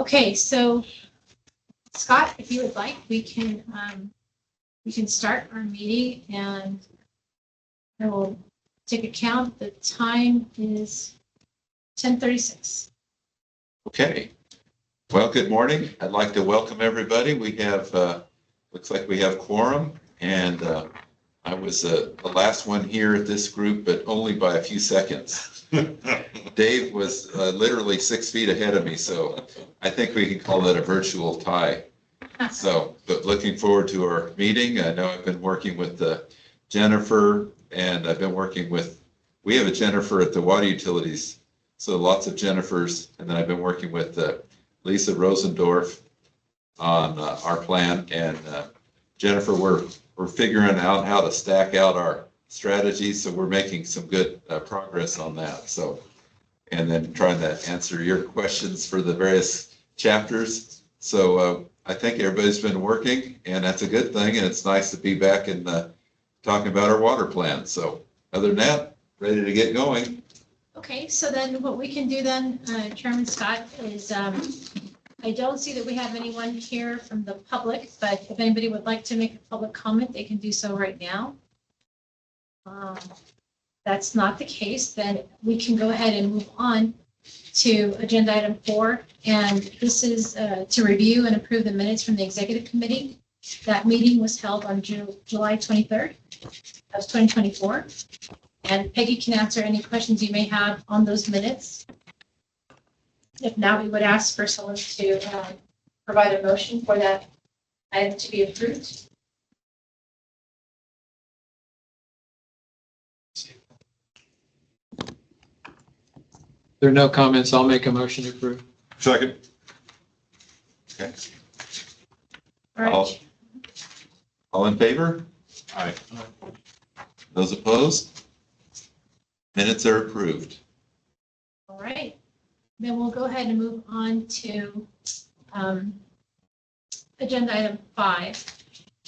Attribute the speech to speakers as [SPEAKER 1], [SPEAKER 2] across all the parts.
[SPEAKER 1] Okay, so Scott, if you would like, we can start our meeting, and I will take a count. The time is 10:36.
[SPEAKER 2] Okay. Well, good morning. I'd like to welcome everybody. We have, looks like we have quorum, and I was the last one here at this group, but only by a few seconds. Dave was literally 6 feet ahead of me, so I think we can call that a virtual tie. So, but looking forward to our meeting. I know I've been working with Jennifer, and I've been working with, we have a Jennifer at the water utilities, so lots of Jennifers, and then I've been working with Lisa Rosendorf on our plan, and Jennifer, we're figuring out how to stack out our strategies, so we're making some good progress on that. So, and then trying to answer your questions for the various chapters. So I think everybody's been working, and that's a good thing, and it's nice to be back and talking about our water plan. So other than that, ready to get going.
[SPEAKER 1] Okay, so then what we can do then, Chairman Scott, is I don't see that we have anyone here from the public, but if anybody would like to make a public comment, they can do so right now. That's not the case, then we can go ahead and move on to agenda item 4. And this is to review and approve the minutes from the executive committee. That meeting was held on July 23rd of 2024. And Peggy can answer any questions you may have on those minutes. If not, we would ask for someone to provide a motion for that item to be approved.
[SPEAKER 3] There are no comments. I'll make a motion to approve.
[SPEAKER 4] Second.
[SPEAKER 2] Okay.
[SPEAKER 1] All right.
[SPEAKER 2] All in favor?
[SPEAKER 4] Aye.
[SPEAKER 2] Those opposed? Minutes are approved.
[SPEAKER 1] All right. Then we'll go ahead and move on to agenda item 5.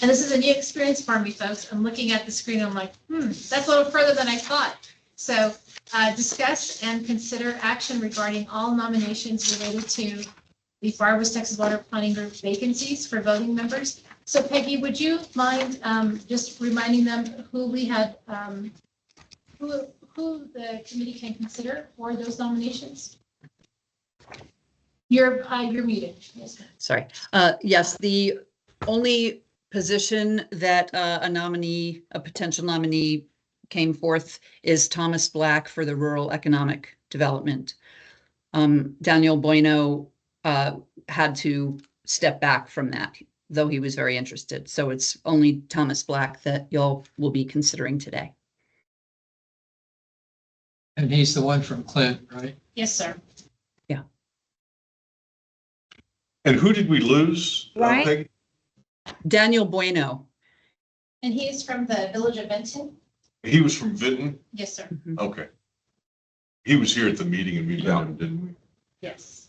[SPEAKER 1] And this is a new experience for me, folks. I'm looking at the screen. I'm like, that's a little further than I thought. So discuss and consider action regarding all nominations related to the Far West Texas Water Planning Group vacancies for voting members. So Peggy, would you mind just reminding them who we had, who the committee can consider for those nominations? You're muted. Yes.
[SPEAKER 5] Sorry. Yes, the only position that a potential nominee came forth is Thomas Black for the Rural Economic Development. Daniel Bueno had to step back from that, though he was very interested. So it's only Thomas Black that y'all will be considering today.
[SPEAKER 3] And he's the one from Clint, right?
[SPEAKER 1] Yes, sir.
[SPEAKER 5] Yeah.
[SPEAKER 4] And who did we lose?
[SPEAKER 1] Right.
[SPEAKER 4] Peggy?
[SPEAKER 5] Daniel Bueno.
[SPEAKER 1] And he is from the Village of Benton?
[SPEAKER 4] He was from Vinton?
[SPEAKER 1] Yes, sir.
[SPEAKER 5] Mm-hmm.
[SPEAKER 4] Okay. He was here at the meeting and we met him, didn't we?
[SPEAKER 1] Yes.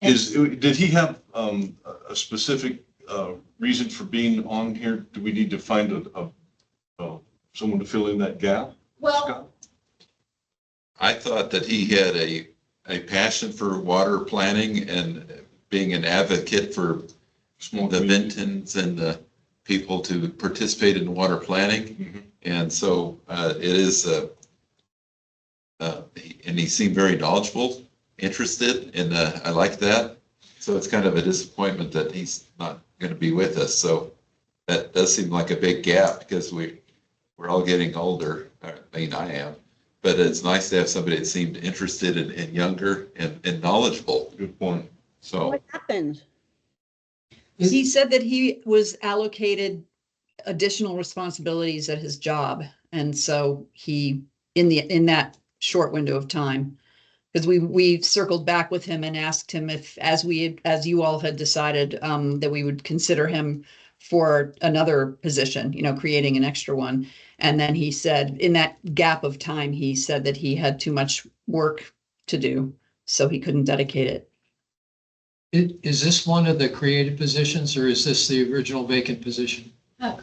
[SPEAKER 4] Did he have a specific reason for being on here? Do we need to find someone to fill in that gap?
[SPEAKER 1] Well,
[SPEAKER 4] Scott?
[SPEAKER 2] I thought that he had a passion for water planning and being an advocate for the Vintons and the people to participate in water planning.
[SPEAKER 4] Mhm.
[SPEAKER 2] And so it is, and he seemed very knowledgeable, interested, and I like that. So it's kind of a disappointment that he's not going to be with us. So that does seem like a big gap because we're all getting older. I mean, I am. But it's nice to have somebody that seemed interested and younger and knowledgeable.
[SPEAKER 4] Good point.
[SPEAKER 2] So
[SPEAKER 6] What happened?
[SPEAKER 5] He said that he was allocated additional responsibilities at his job. And so he, in that short window of time, because we circled back with him and asked him if, as you all had decided, that we would consider him for another position, creating an extra one. And then he said, in that gap of time, he said that he had too much work to do, so he couldn't dedicate it.
[SPEAKER 3] Is this one of the created positions, or is this the original vacant position?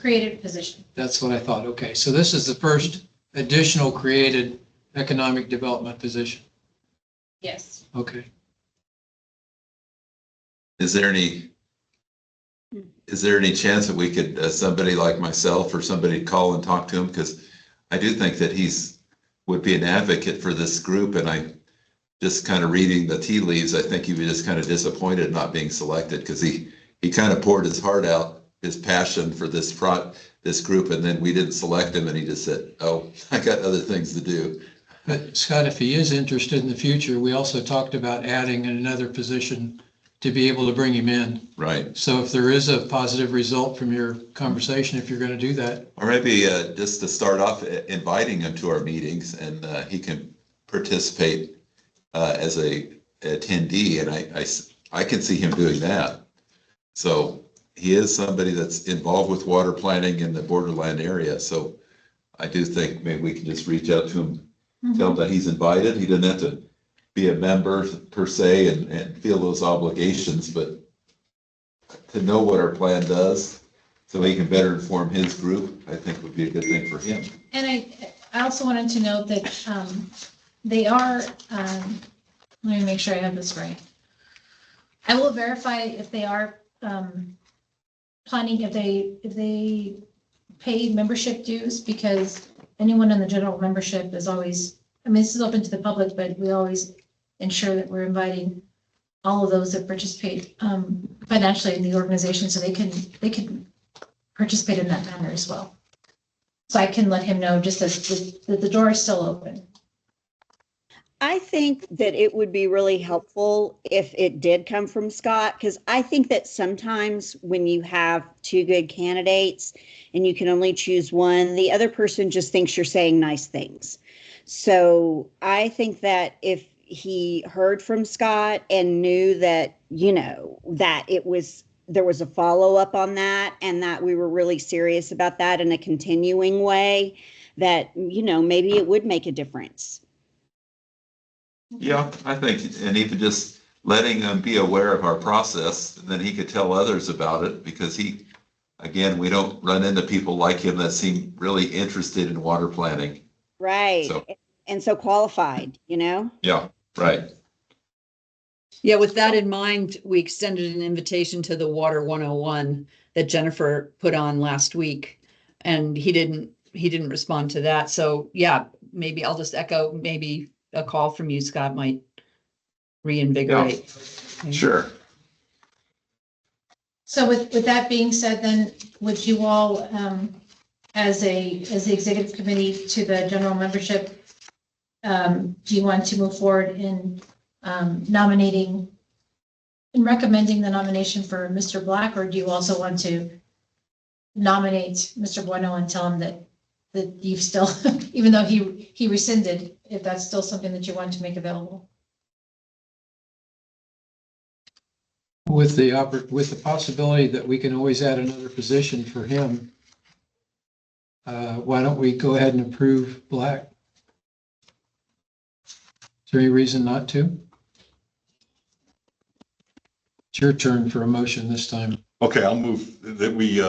[SPEAKER 1] Created position.
[SPEAKER 3] That's what I thought. Okay, so this is the first additional created economic development position.
[SPEAKER 1] Yes.
[SPEAKER 3] Okay.
[SPEAKER 2] Is there any chance that we could, somebody like myself or somebody call and talk to him? Because I do think that would be an advocate for this group, and I just kind of reading the tea leaves, I think he was just kind of disappointed not being selected because he kind of poured his heart out, his passion for this group, and then we didn't select him, and he just said, "Oh, I got other things to do."
[SPEAKER 3] But Scott, if he is interested in the future, we also talked about adding another position to be able to bring him in.
[SPEAKER 2] Right.
[SPEAKER 3] So if there is a positive result from your conversation, if you're going to do that.
[SPEAKER 2] Or maybe just to start off, inviting him to our meetings, and he can participate as a attendee, and I can see him doing that. So he is somebody that's involved with water planning in the borderland area. So I do think maybe we can just reach out to him, tell him that he's invited. He doesn't have to be a member per se and feel those obligations, but to know what our plan does so he can better inform his group, I think would be a good thing for him.
[SPEAKER 1] And I also wanted to note that they are, let me make sure I have this right. I will verify if they are planning, if they pay membership dues, because anyone in the general membership is always, I mean, this is open to the public, but we always ensure that we're inviting all of those that participate financially in the organization, so they can participate in that manner as well. So I can let him know just that the door is still open.
[SPEAKER 6] I think that it would be really helpful if it did come from Scott, because I think that sometimes when you have two good candidates and you can only choose one, the other person just thinks you're saying nice things. So I think that if he heard from Scott and knew that, you know, that there was a follow-up on that and that we were really serious about that in a continuing way, that, you know, maybe it would make a difference.
[SPEAKER 2] Yeah, I think, and even just letting them be aware of our process, and then he could tell others about it, because again, we don't run into people like him that seem really interested in water planning.
[SPEAKER 6] Right. And so qualified, you know?
[SPEAKER 2] Yeah, right.
[SPEAKER 5] Yeah, with that in mind, we extended an invitation to the Water 101 that Jennifer put on last week, and he didn't respond to that. So yeah, maybe I'll just echo, maybe a call from you, Scott, might reinvigorate.
[SPEAKER 2] Sure.
[SPEAKER 1] So with that being said, then would you all, as the executive committee to the general membership, do you want to move forward in nominating and recommending the nomination for Mr. Black, or do you also want to nominate Mr. Bueno and tell him that you've still, even though he rescinded, if that's still something that you want to make available?
[SPEAKER 3] With the possibility that we can always add another position for him, why don't we go ahead and approve Black? Is there any reason not to? It's your turn for a motion this time.
[SPEAKER 4] Okay, I'll move that we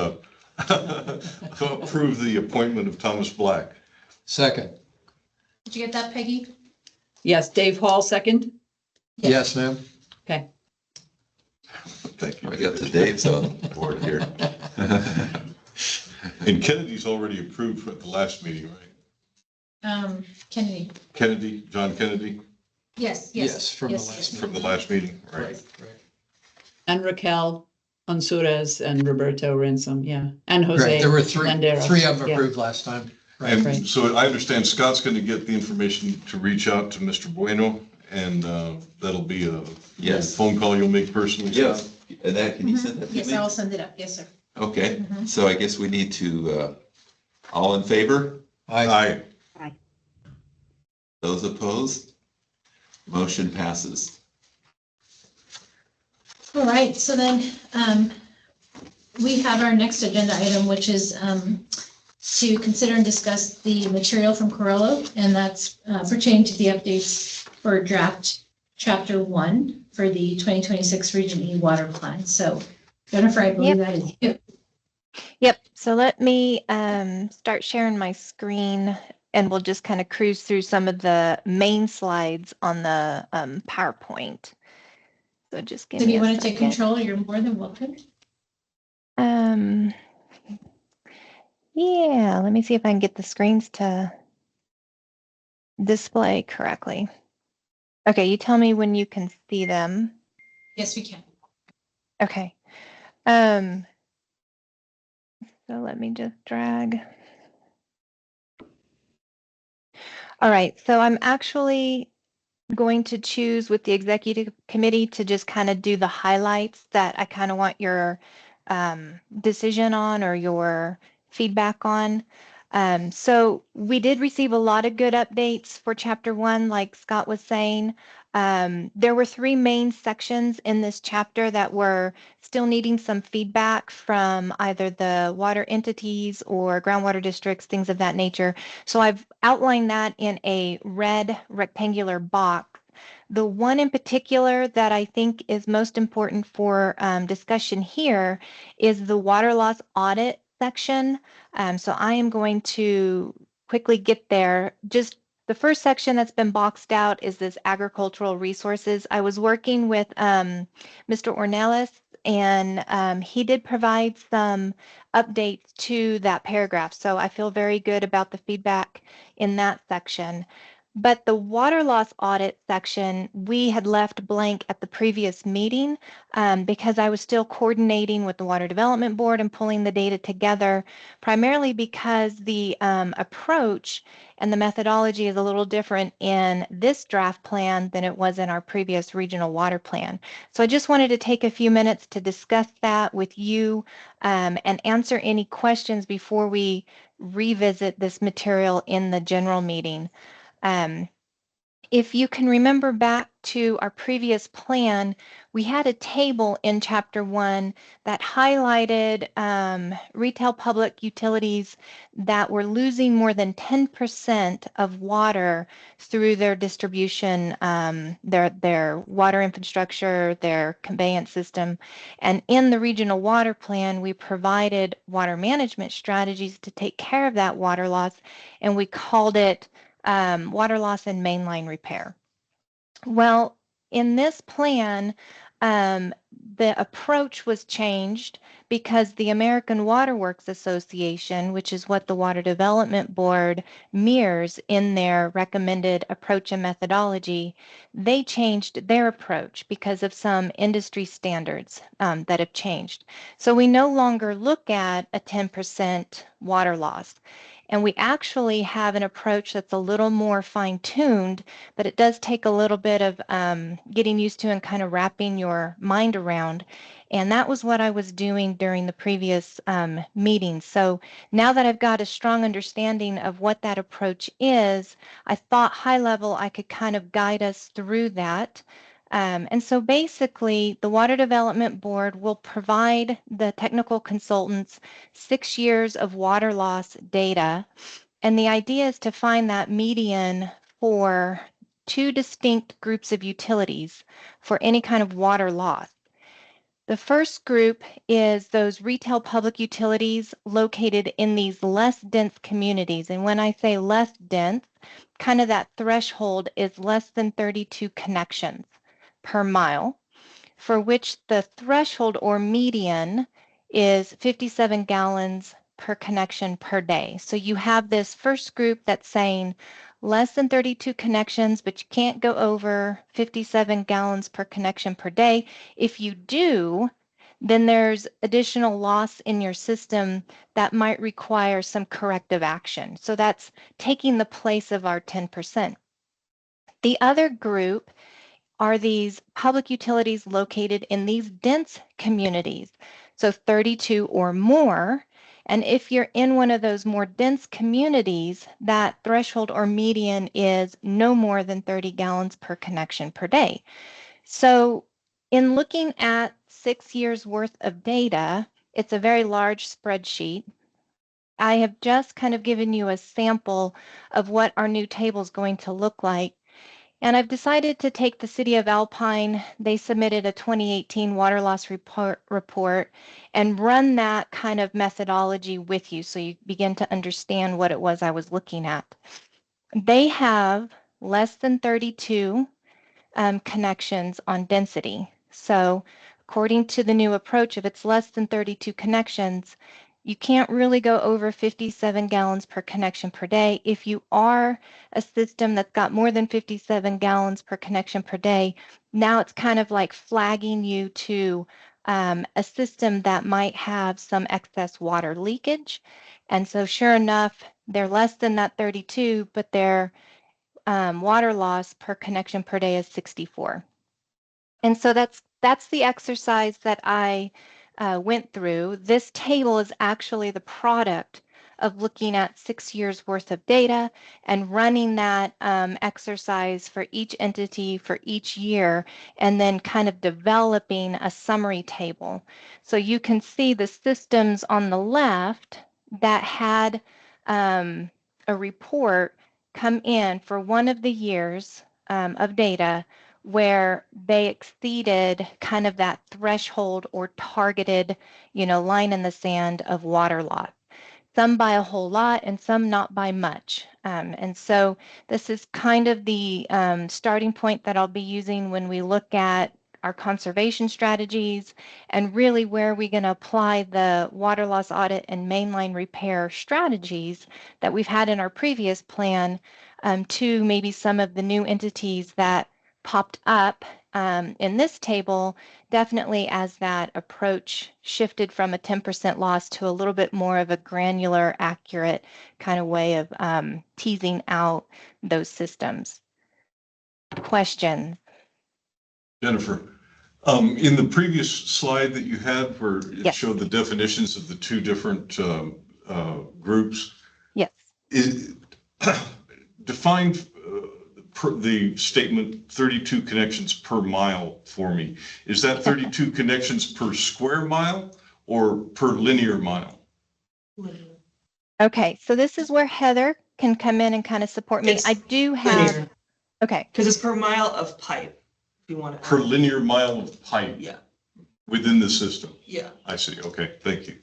[SPEAKER 4] approve the appointment of Thomas Black.
[SPEAKER 3] Second.
[SPEAKER 1] Did you get that, Peggy?
[SPEAKER 5] Yes, Dave Hall, second.
[SPEAKER 3] Yes, ma'am.
[SPEAKER 5] Okay.
[SPEAKER 4] Thank you.
[SPEAKER 2] I got the dates on the board here.
[SPEAKER 4] And Kennedy's already approved at the last meeting, right?
[SPEAKER 1] Kennedy.
[SPEAKER 4] Kennedy, John Kennedy,
[SPEAKER 3] Yes, from the
[SPEAKER 1] yes,
[SPEAKER 3] last
[SPEAKER 1] yes.
[SPEAKER 4] from the last meeting, right?
[SPEAKER 3] Right.
[SPEAKER 5] And Raquel Ansures and Roberto Ransom, yeah. And Jose.
[SPEAKER 3] Right, there were three
[SPEAKER 5] Landeros,
[SPEAKER 3] of them
[SPEAKER 5] yeah.
[SPEAKER 3] approved last time. Right.
[SPEAKER 4] And
[SPEAKER 5] Right.
[SPEAKER 4] so I understand Scott's going to get the information to reach out to Mr. Bueno, and that'll be a
[SPEAKER 2] Yes.
[SPEAKER 4] phone call you'll make personally. Scott?
[SPEAKER 2] Yes. And that, can you send that to me?
[SPEAKER 1] Yes, I'll send it up. Yes, sir.
[SPEAKER 2] Okay, so I guess we need to, all in favor?
[SPEAKER 3] Aye.
[SPEAKER 4] Aye.
[SPEAKER 2] Those opposed? Motion passes.
[SPEAKER 1] All right, so then we have our next agenda item, which is to consider and discuss the material from Corello, and that's pertaining to the updates for draft chapter 1 for the 2026 Region E water plan. So Jennifer, I believe that is you.
[SPEAKER 7] Yep. So let me start sharing my screen and we'll just kind of cruise through some of the main slides on the PowerPoint. So just give
[SPEAKER 1] If
[SPEAKER 7] me
[SPEAKER 1] you
[SPEAKER 7] a
[SPEAKER 1] want to take
[SPEAKER 7] second.
[SPEAKER 1] control, you're more than welcome.
[SPEAKER 7] Yeah, let me see if I can get the screens to display correctly. Okay, you tell me when you can see them.
[SPEAKER 1] Yes, we can.
[SPEAKER 7] Okay. So let me just drag. All right, so I'm actually going to choose with the executive committee to just kind of do the highlights that I kind of want your decision on or your feedback on. So we did receive a lot of good updates for chapter 1, like Scott was saying. There were 3 main sections in this chapter that were still needing some feedback from either the water entities or groundwater districts, things of that nature. So I've outlined that in a red rectangular box. The one in particular that I think is most important for discussion here is the water loss audit section. So I am going to quickly get there. Just the first section that's been boxed out is this agricultural resources. I was working with Mr. Ornelas, and he did provide some updates to that paragraph. So I feel very good about the feedback in that section. But the water loss audit section, we had left blank at the previous meeting because I was still coordinating with the Water Development Board and pulling the data together, primarily because the approach and the methodology is a little different in this draft plan than it was in our previous regional water plan. So I just wanted to take a few minutes to discuss that with you and answer any questions before we revisit this material in the general meeting. If you can remember back to our previous plan, we had a table in chapter 1 that highlighted retail public utilities that were losing more than 10% of water through their distribution, their water infrastructure, their conveyance system. And in the regional water plan, we provided water management strategies to take care of that water loss, and we called it water loss and mainline repair. Well, in this plan, the approach was changed because the American Water Works Association, which is what the Water Development Board mirrors in their recommended approach and methodology, they changed their approach because of some industry standards that have changed. So we no longer look at a 10% water loss. And we actually have an approach that's a little more fine-tuned, but it does take a little bit of getting used to and kind of wrapping your mind around. And that was what I was doing during the previous meeting. So now that I've got a strong understanding of what that approach is, I thought high level I could kind of guide us through that. And so basically, the Water Development Board will provide the technical consultants 6 years of water loss data. And the idea is to find that median for 2 distinct groups of utilities for any kind of water loss. The first group is those retail public utilities located in these less dense communities. And when I say less dense, kind of that threshold is less than 32 connections per mile, for which the threshold or median is 57 gallons per connection per day. So you have this first group that's saying less than 32 connections, but you can't go over 57 gallons per connection per day. If you do, then there's additional loss in your system that might require some corrective action. So that's taking the place of our 10%. The other group are these public utilities located in these dense communities, so 32 or more. And if you're in one of those more dense communities, that threshold or median is no more than 30 gallons per connection per day. So in looking at 6 years worth of data, it's a very large spreadsheet. I have just kind of given you a sample of what our new table is going to look like. And I've decided to take the city of Alpine. They submitted a 2018 water loss report and run that kind of methodology with you so you begin to understand what it was I was looking at. They have less than 32 connections on density. So according to the new approach, if it's less than 32 connections, you can't really go over 57 gallons per connection per day. If you are a system that's got more than 57 gallons per connection per day, now it's kind of like flagging you to a system that might have some excess water leakage. And so sure enough, they're less than that 32, but their water loss per connection per day is 64. And so that's the exercise that I went through. This table is actually the product of looking at 6 years worth of data and running that exercise for each entity for each year, and then kind of developing a summary table. So you can see the systems on the left that had a report come in for one of the years of data where they exceeded kind of that threshold or targeted, line in the sand of water loss. Some by a whole lot and some not by much. And so this is kind of the starting point that I'll be using when we look at our conservation strategies and really where we're going to apply the water loss audit and mainline repair strategies that we've had in our previous plan to maybe some of the new entities that popped up in this table, definitely as that approach shifted from a 10% loss to a little bit more of a granular, accurate kind of way of teasing out those systems. Questions?
[SPEAKER 4] Jennifer, in the previous slide that you had where it
[SPEAKER 7] Yes.
[SPEAKER 4] showed the definitions of the two different groups,
[SPEAKER 7] Yes.
[SPEAKER 4] define the statement 32 connections per mile for me. Is that 32 connections per square mile or per linear mile?
[SPEAKER 7] Okay, so this is where Heather can come in and kind of support me. I do have, okay.
[SPEAKER 8] Because it's per mile of pipe, if you want to.
[SPEAKER 4] Per linear mile of pipe?
[SPEAKER 8] Yeah.
[SPEAKER 4] Within the system?
[SPEAKER 8] Yeah.
[SPEAKER 4] I see. Okay, thank you.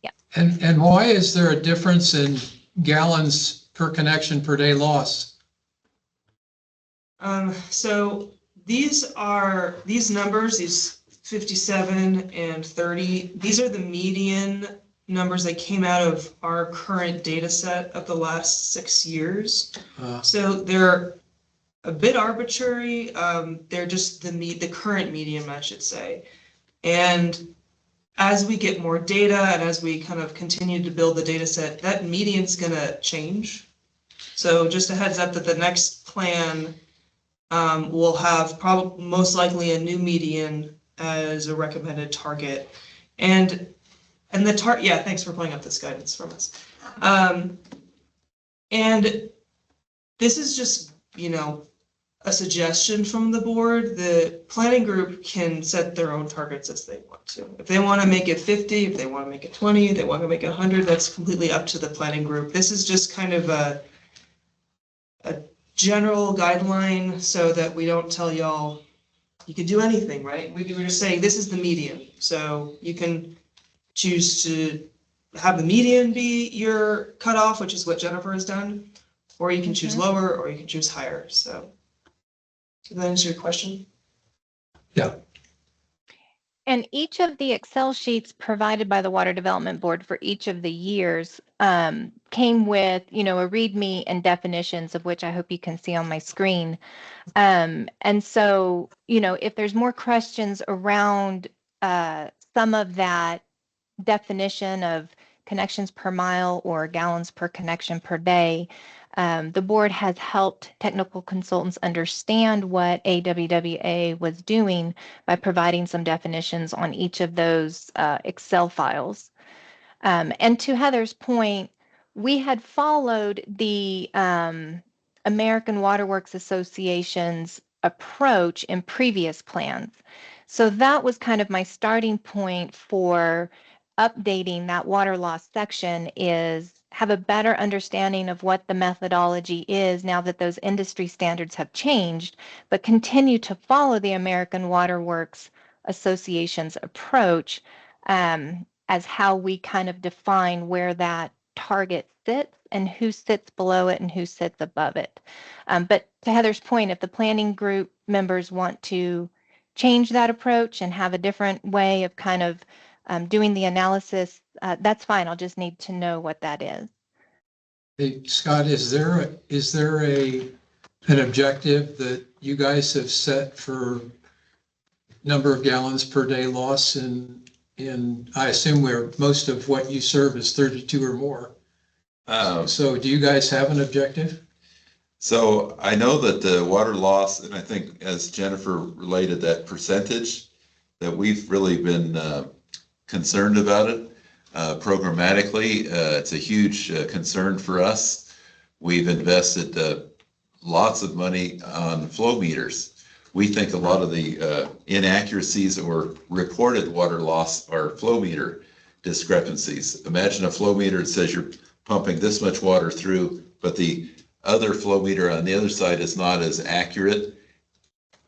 [SPEAKER 7] Yeah.
[SPEAKER 3] And why is there a difference in gallons per connection per day loss?
[SPEAKER 8] So these numbers, these 57 and 30, these are the median numbers that came out of our current data set of the last 6 years. So they're a bit arbitrary. They're just the current median, I should say. And as we get more data and as we kind of continue to build the data set, that median's gonna change. So just a heads up that the next plan will have most likely a new median as a recommended target. And the yeah, thanks for pulling up this guidance from us. And this is just, a suggestion from the board. The planning group can set their own targets as they want to. If they want to make it 50, if they want to make it 20, if they want to make it 100, that's completely up to the planning group. This is just kind of a general guideline so that we don't tell y'all you can do anything, right? We were just saying this is the median. So you can choose to have the median be your cutoff, which is what Jennifer has done, or you can choose lower or you can choose higher. So does that answer your question?
[SPEAKER 3] Yeah.
[SPEAKER 7] And each of the Excel sheets provided by the Water Development Board for each of the years came with, a README and definitions, of which I hope you can see on my screen. And so, if there's more questions around some of that definition of connections per mile or gallons per connection per day, the board has helped technical consultants understand what AWWA was doing by providing some definitions on each of those Excel files. And to Heather's point, we had followed the American Waterworks Association's approach in previous plans. So that was kind of my starting point for updating that water loss section, is have a better understanding of what the methodology is now that those industry standards have changed, but continue to follow the American Water Works Association's approach as how we kind of define where that target sits and who sits below it and who sits above it. But to Heather's point, if the planning group members want to change that approach and have a different way of kind of doing the analysis, that's fine. I'll just need to know what that is.
[SPEAKER 3] Hey, Scott, is there an objective that you guys have set for number of gallons per day loss in I assume where most of what you serve is 32 or more. So do you guys have an objective?
[SPEAKER 2] So I know that the water loss, and I think as Jennifer related that percentage, that we've really been concerned about it programmatically. It's a huge concern for us. We've invested lots of money on flow meters. We think a lot of the inaccuracies or reported water loss are flow meter discrepancies. Imagine a flow meter that says you're pumping this much water through, but the other flow meter on the other side is not as accurate.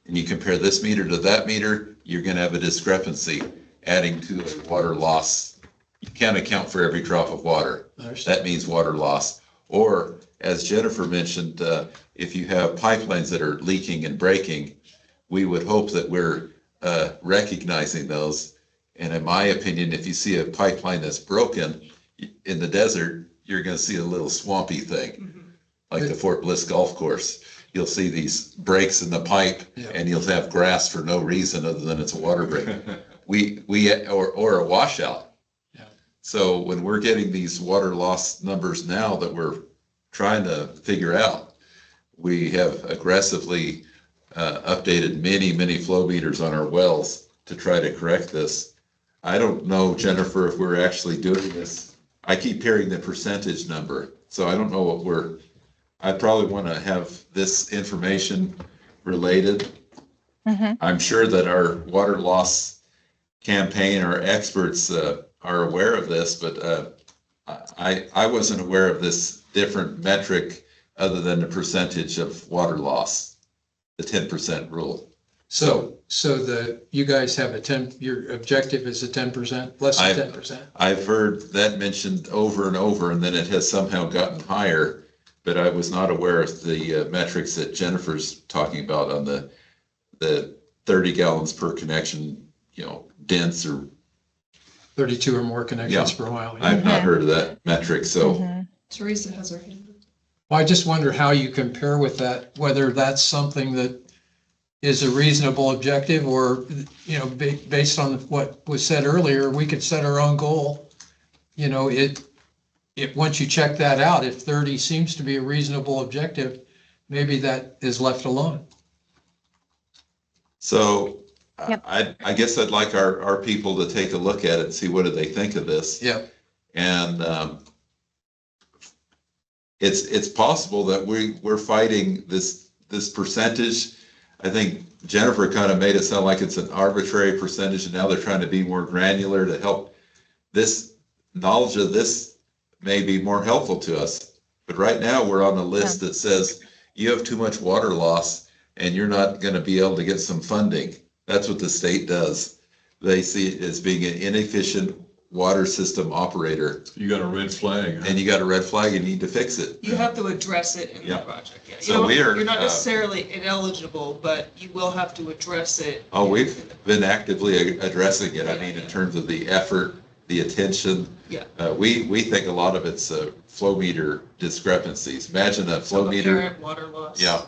[SPEAKER 2] And you compare this meter to that meter, you're going to have a discrepancy adding to the water loss. You can't account for every drop of water. That means water loss. Or as Jennifer mentioned, if you have pipelines that are leaking and breaking, we would hope that we're recognizing those. And in my opinion, if you see a pipeline that's broken in the desert, you're going to see a little swampy thing, like the Fort Bliss Golf Course. You'll see these breaks in the pipe, and you'll have grass for no reason other than it's a water break. Or a washout.
[SPEAKER 3] Yeah.
[SPEAKER 2] So when we're getting these water loss numbers now that we're trying to figure out, we have aggressively updated many flow meters on our wells to try to correct this. I don't know, Jennifer, if we're actually doing this. I keep hearing the percentage number, so I don't know what I probably want to have this information related. I'm sure that our water loss campaign, our experts are aware of this, but I wasn't aware of this different metric other than the percentage of water loss, the 10% rule.
[SPEAKER 3] So you guys have your objective is a 10%, less than 10%.
[SPEAKER 2] I've heard that mentioned over and over, and then it has somehow gotten higher, but I was not aware of the metrics that Jennifer's talking about on the 30 gallons per connection, dense or
[SPEAKER 3] 32 or more connections per mile.
[SPEAKER 2] I've not heard of that metric, so.
[SPEAKER 8] Teresa has her hand up.
[SPEAKER 3] Well, I just wonder how you compare with that, whether that's something that is a reasonable objective or, based on what was said earlier, we could set our own goal. Once you check that out, if 30 seems to be a reasonable objective, maybe that is left alone.
[SPEAKER 2] So
[SPEAKER 7] Yep.
[SPEAKER 2] I guess I'd like our people to take a look at it and see what do they think of this.
[SPEAKER 3] Yeah.
[SPEAKER 2] And it's possible that we're fighting this percentage. I think Jennifer kind of made it sound like it's an arbitrary percentage, and now they're trying to be more granular to help. This knowledge of this may be more helpful to us. But right now we're on a list that says you have too much water loss and you're not going to be able to get some funding. That's what the state does. They see it as being an inefficient water system operator.
[SPEAKER 4] You got a red flag.
[SPEAKER 2] And you got a red flag and you need to fix it.
[SPEAKER 8] You have to address it in the
[SPEAKER 2] Yeah.
[SPEAKER 8] project. Yeah.
[SPEAKER 2] So
[SPEAKER 8] You're not necessarily ineligible, but you will have to address it.
[SPEAKER 2] We've been actively addressing it. I mean, in terms of the effort, the attention.
[SPEAKER 8] Yeah.
[SPEAKER 2] We think a lot of it's flow meter discrepancies. Imagine a flow meter.
[SPEAKER 8] Apparent water loss.
[SPEAKER 2] Yeah.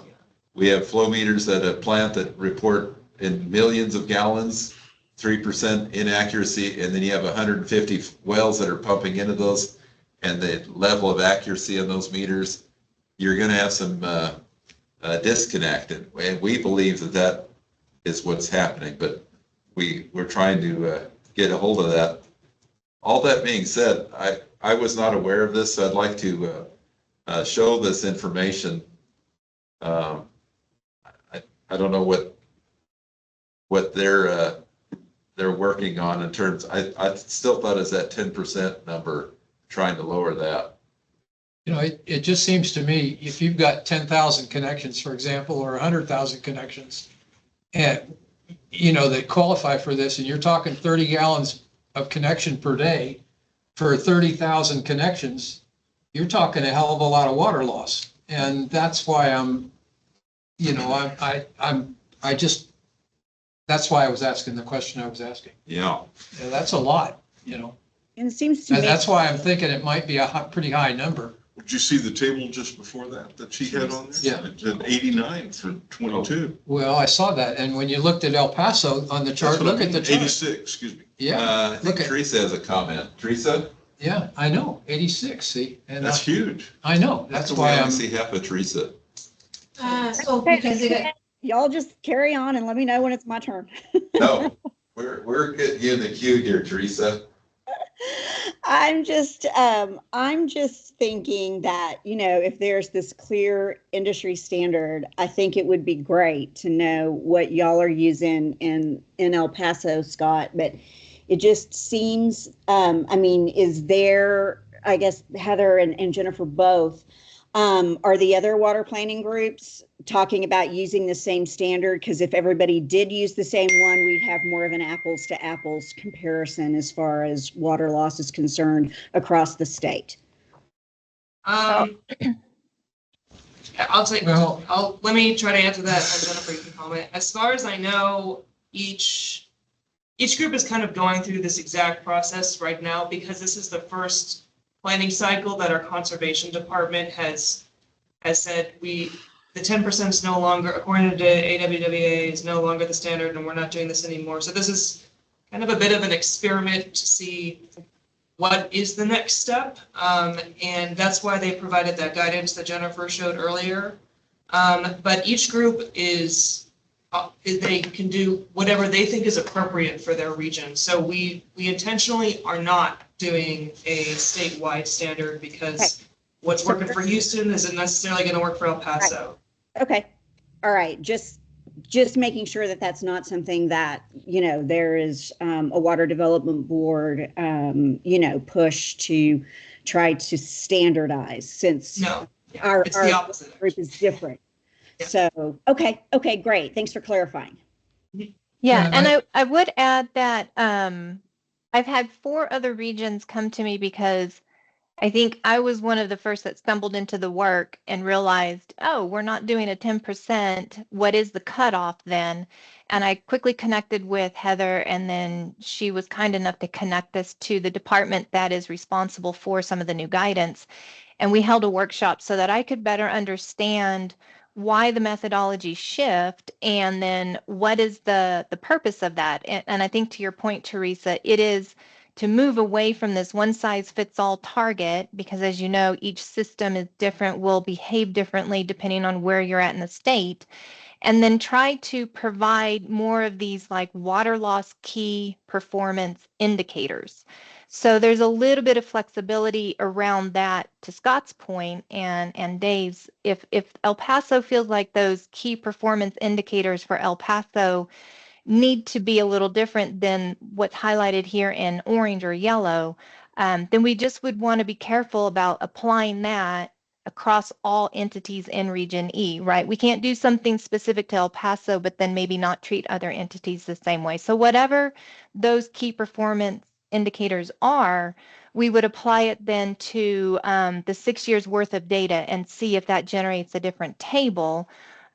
[SPEAKER 2] We have flow meters at a plant that report in millions of gallons, 3% inaccuracy, and then you have 150 wells that are pumping into those, and the level of accuracy on those meters, you're going to have some disconnect. And we believe that is what's happening, but we're trying to get a hold of that. All that being said, I was not aware of this, so I'd like to show this information. I don't know what they're working on in terms. I still thought it's that 10% number, trying to lower that.
[SPEAKER 3] it just seems to me, if you've got 10,000 connections, for example, or 100,000 connections, and, that qualify for this, and you're talking 30 gallons of connection per day for 30,000 connections, you're talking a hell of a lot of water loss. And that's why that's why I was asking the question I was asking.
[SPEAKER 2] Yeah.
[SPEAKER 3] Yeah, that's a lot,
[SPEAKER 6] And it seems to
[SPEAKER 3] And
[SPEAKER 6] me,
[SPEAKER 3] that's why I'm thinking it might be a pretty high number.
[SPEAKER 4] Did you see the table just before that she had on there?
[SPEAKER 3] Yeah.
[SPEAKER 4] It's at 89 for 22.
[SPEAKER 3] Well, I saw that. And when you looked at El Paso on the chart,
[SPEAKER 4] That's what I
[SPEAKER 3] look at
[SPEAKER 4] mean,
[SPEAKER 3] the chart.
[SPEAKER 4] 86, excuse me.
[SPEAKER 3] Yeah,
[SPEAKER 2] I think
[SPEAKER 3] look at,
[SPEAKER 2] Teresa has a comment. Teresa?
[SPEAKER 3] yeah, I know, 86, see? And
[SPEAKER 4] That's huge.
[SPEAKER 3] I know, that's
[SPEAKER 2] We
[SPEAKER 3] why
[SPEAKER 2] only
[SPEAKER 3] I'm,
[SPEAKER 2] see half of Teresa.
[SPEAKER 1] Because they got,
[SPEAKER 6] y'all just carry on and let me know when it's my turn.
[SPEAKER 2] No, we're getting you in the queue here, Teresa.
[SPEAKER 6] I'm just thinking that, if there's this clear industry standard, I think it would be great to know what y'all are using in El Paso, Scott, but it just seems, is there, I guess Heather and Jennifer both, are the other water planning groups talking about using the same standard? Because if everybody did use the same one, we'd have more of an apples to apples comparison as far as water loss is concerned across the state.
[SPEAKER 8] I'll take,
[SPEAKER 3] well,
[SPEAKER 8] let me try to answer that, and Jennifer, you can comment. As far as I know, each group is kind of going through this exact process right now because this is the first planning cycle that our conservation department has said the 10% is no longer, according to AWWA, is no longer the standard, and we're not doing this anymore. So this is kind of a bit of an experiment to see what is the next step, and that's why they provided that guidance that Jennifer showed earlier. But each group they can do whatever they think is appropriate for their region. So we intentionally are not doing a statewide standard because what's working for Houston isn't necessarily going to work for El Paso.
[SPEAKER 6] Okay. All right. Just making sure that that's not something that, there is a water development board, push to try to standardize since
[SPEAKER 8] No,
[SPEAKER 6] our
[SPEAKER 8] it's the opposite.
[SPEAKER 6] group is different.
[SPEAKER 8] Yeah.
[SPEAKER 6] So, okay, great. Thanks for clarifying.
[SPEAKER 7] Yeah, and I would add that I've had 4 other regions come to me because I think I was one of the first that stumbled into the work and realized, oh, we're not doing a 10%. What is the cutoff then? And I quickly connected with Heather, and then she was kind enough to connect us to the department that is responsible for some of the new guidance. And we held a workshop so that I could better understand why the methodology shift and then what is the purpose of that. And I think to your point, Teresa, it is to move away from this one size fits all target, because as you know, each system is different, will behave differently depending on where you're at in the state, and then try to provide more of these like water loss key performance indicators. So there's a little bit of flexibility around that, to Scott's point and Dave's. If El Paso feels like those key performance indicators for El Paso need to be a little different than what's highlighted here in orange or yellow, then we just would want to be careful about applying that across all entities in Region E, right? We can't do something specific to El Paso, but then maybe not treat other entities the same way. So whatever those key performance indicators are, we would apply it then to the 6 years worth of data and see if that generates a different table.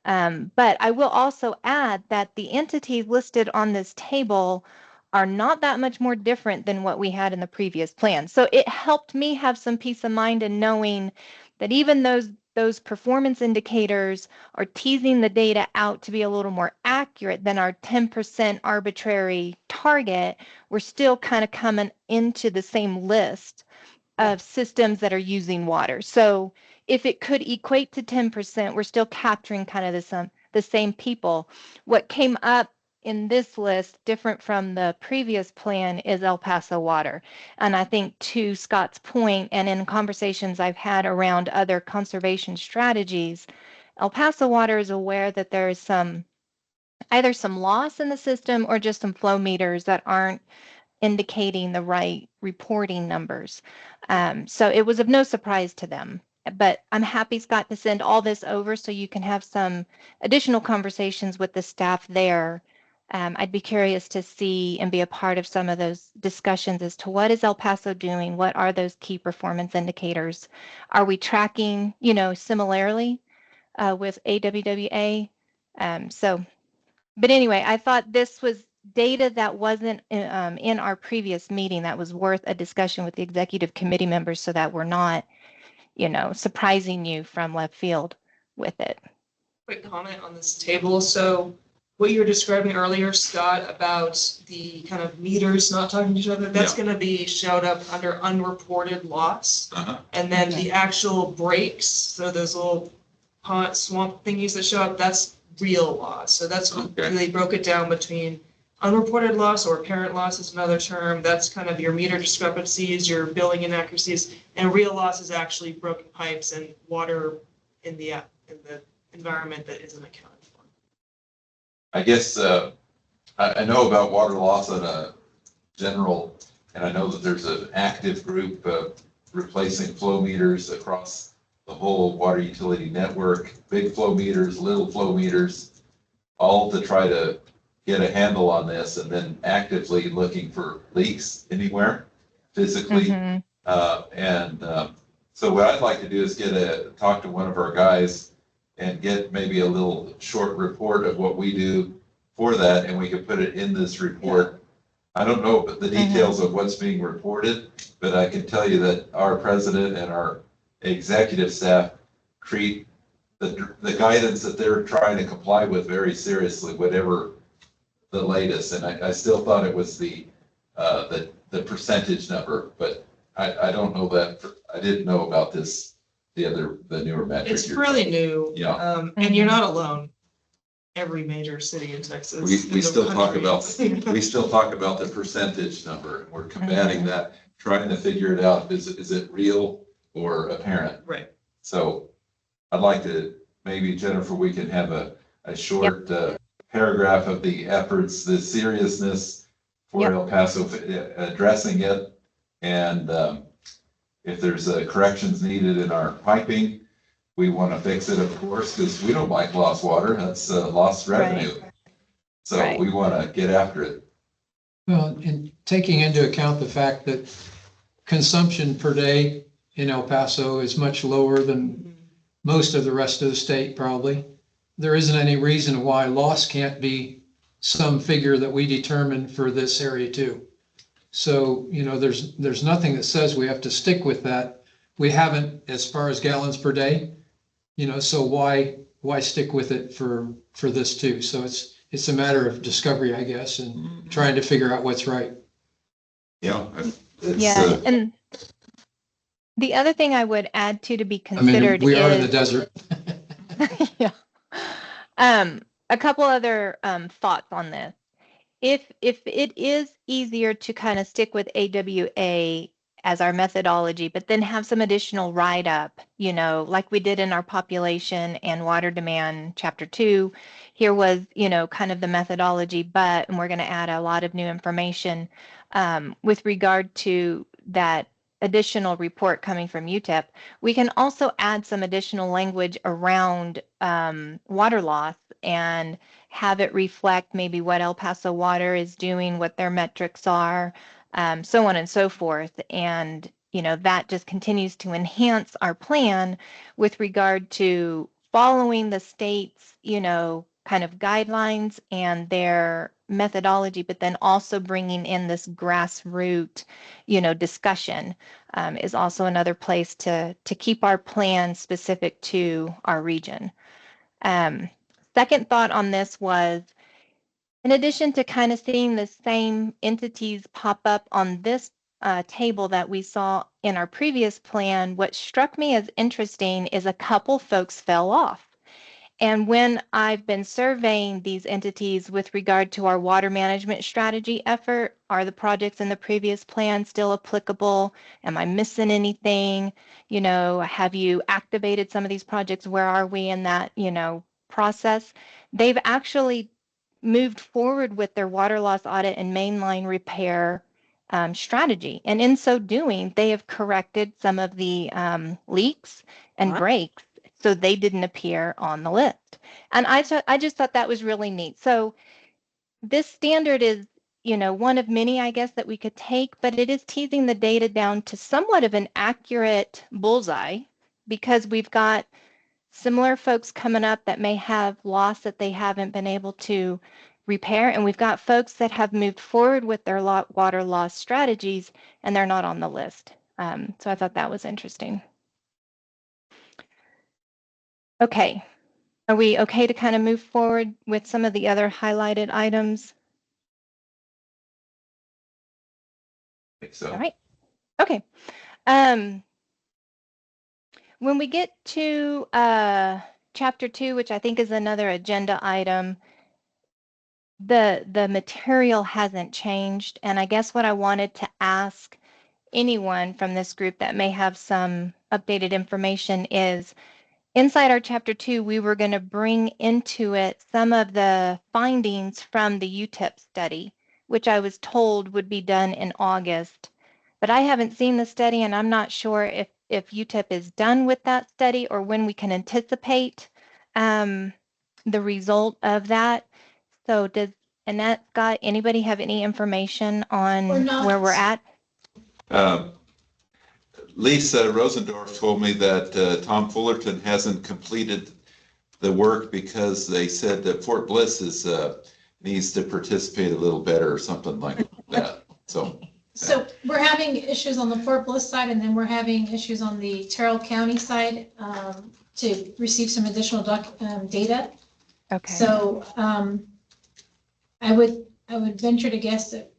[SPEAKER 7] But I will also add that the entities listed on this table are not that much more different than what we had in the previous plan. So it helped me have some peace of mind in knowing that even those performance indicators are teasing the data out to be a little more accurate than our 10% arbitrary target, we're still kind of coming into the same list of systems that are using water. So if it could equate to 10%, we're still capturing kind of the same people. What came up in this list, different from the previous plan, is El Paso Water. And I think to Scott's point, and in conversations I've had around other conservation strategies, El Paso Water is aware that there is either some loss in the system or just some flow meters that aren't indicating the right reporting numbers. So it was of no surprise to them. but I'm happy, Scott, to send all this over so you can have some additional conversations with the staff there. I'd be curious to see and be a part of some of those discussions as to what is El Paso doing? What are those key performance indicators? Are we tracking, similarly with AWWA? But anyway, I thought this was data that wasn't in our previous meeting that was worth a discussion with the executive committee members so that we're not, surprising you from left field with it.
[SPEAKER 8] Quick comment on this table. So what you were describing earlier, Scott, about the kind of meters not talking to each other, that's going to be showed up under unreported loss. And then the actual breaks, so those little pond swamp thingies that show up, that's real loss. So that's what they broke it down between unreported loss, or apparent loss is another term. That's kind of your meter discrepancies, your billing inaccuracies, and real loss is actually broken pipes and water in the environment that isn't accounted for.
[SPEAKER 2] I guess I know about water loss on a general, and I know that there's an active group replacing flow meters across the whole water utility network, big flow meters, little flow meters, all to try to get a handle on this, and then actively looking for leaks anywhere physically. So what I'd like to do is talk to one of our guys and get maybe a little short report of what we do for that, and we could put it in this report. I don't know the details of what's being reported, but I can tell you that our president and our executive staff treat the guidance that they're trying to comply with very seriously, whatever the latest. And I still thought it was the percentage number, but I don't know that. I didn't know about this, the newer metric.
[SPEAKER 8] It's really new.
[SPEAKER 2] Yeah.
[SPEAKER 8] And you're not alone. Every major city in Texas.
[SPEAKER 2] We still talk about the percentage number. We're combating that, trying to figure it out. Is it real or apparent?
[SPEAKER 8] Right.
[SPEAKER 2] So I'd like to, maybe Jennifer, we can have a short paragraph of the efforts, the seriousness for El Paso addressing it. And if there's corrections needed in our piping, we want to fix it, of course, because we don't like lost water. That's lost revenue. Right. So we want to get after it.
[SPEAKER 3] Well, and taking into account the fact that consumption per day in El Paso is much lower than most of the rest of the state, probably, there isn't any reason why loss can't be some figure that we determine for this area too. So, there's nothing that says we have to stick with that. We haven't as far as gallons per day. So why stick with it for this too? So it's a matter of discovery, I guess, and trying to figure out what's right.
[SPEAKER 2] Yeah.
[SPEAKER 7] And the other thing I would add to be considered
[SPEAKER 3] we are in the desert.
[SPEAKER 7] A couple other thoughts on this. If it is easier to kind of stick with AWA as our methodology, but then have some additional write-up, like we did in our population and water demand chapter 2. Here was, kind of the methodology, and we're going to add a lot of new information with regard to that additional report coming from UTEP. We can also add some additional language around water loss and have it reflect maybe what El Paso Water is doing, what their metrics are, so on and so forth. And, that just continues to enhance our plan with regard to following the state's, kind of guidelines and their methodology, but then also bringing in this grassroots, discussion is also another place to keep our plan specific to our region. Second thought on this was, in addition to kind of seeing the same entities pop up on this table that we saw in our previous plan, what struck me as interesting is a couple folks fell off. And when I've been surveying these entities with regard to our water management strategy effort, are the projects in the previous plan still applicable? Am I missing anything? Have you activated some of these projects? Where are we in that, process? They've actually moved forward with their water loss audit and mainline repair strategy. And in so doing, they have corrected some of the leaks and
[SPEAKER 6] Wow.
[SPEAKER 7] breaks so they didn't appear on the list. And I just thought that was really neat. So this standard is, you know, one of many, I guess, that we could take, but it is teasing the data down to somewhat of an accurate bullseye because we've got similar folks coming up that may have loss that they haven't been able to repair. And we've got folks that have moved forward with their water loss strategies and they're not on the list. So I thought that was interesting. Okay. Are we okay to kind of move forward with some of the other highlighted items?
[SPEAKER 2] I think so.
[SPEAKER 7] All right. Okay. When we get to chapter 2, which I think is another agenda item, the material hasn't changed. And I guess what I wanted to ask anyone from this group that may have some updated information is inside our chapter 2, we were going to bring into it some of the findings from the UTEP study, which I was told would be done in August. But I haven't seen the study and I'm not sure if UTEP is done with that study or when we can anticipate the result of that. So does Annette, Scott, anybody have any information on where we're at?
[SPEAKER 2] Lisa Rosendorf told me that Tom Fullerton hasn't completed the work because they said that Fort Bliss is needs to participate a little better or something like that. So
[SPEAKER 1] we're having issues on the Fort Bliss side, and then we're having issues on the Terrell County side to receive some additional data.
[SPEAKER 7] Okay.
[SPEAKER 1] So I would venture to guess that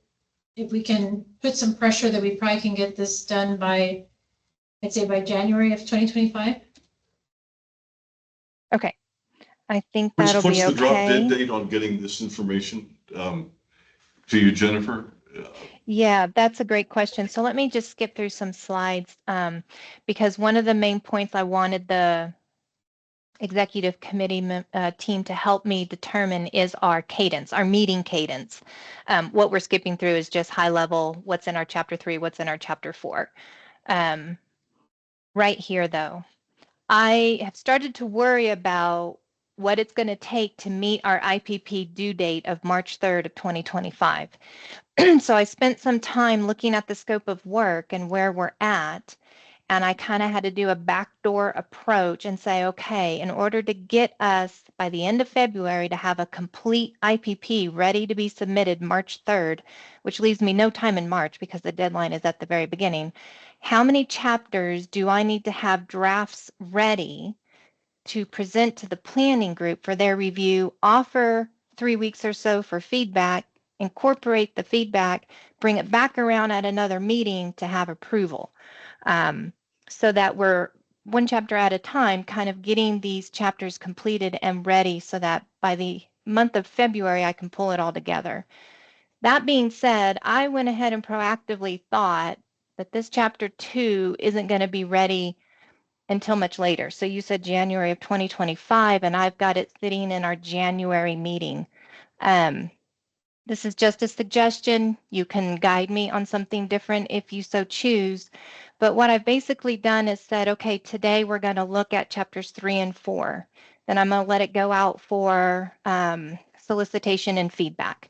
[SPEAKER 1] if we can put some pressure, that we probably can get this done by, I'd say by January of 2025.
[SPEAKER 7] Okay. I think that'll be okay.
[SPEAKER 4] What's the drop dead date on getting this information to you, Jennifer?
[SPEAKER 7] Yeah, that's a great question. So let me just skip through some slides because one of the main points I wanted the executive committee team to help me determine is our cadence, our meeting cadence. What we're skipping through is just high level, what's in our chapter 3, what's in our chapter 4. Right here, though, I have started to worry about what it's going to take to meet our IPP due date of March 3rd of 2025. So I spent some time looking at the scope of work and where we're at, and I kind of had to do a backdoor approach and say, okay, in order to get us by the end of February to have a complete IPP ready to be submitted March 3rd, which leaves me no time in March because the deadline is at the very beginning, how many chapters do I need to have drafts ready to present to the planning group for their review, offer 3 weeks or so for feedback, incorporate the feedback, bring it back around at another meeting to have approval, so that we're one chapter at a time kind of getting these chapters completed and ready so that by the month of February I can pull it all together. That being said, I went ahead and proactively thought that this chapter 2 isn't going to be ready until much later. So you said January of 2025, and I've got it sitting in our January meeting. This is just a suggestion. You can guide me on something different if you so choose. But what I've basically done is said, okay, today we're going to look at chapters 3 and 4. Then I'm going to let it go out for solicitation and feedback.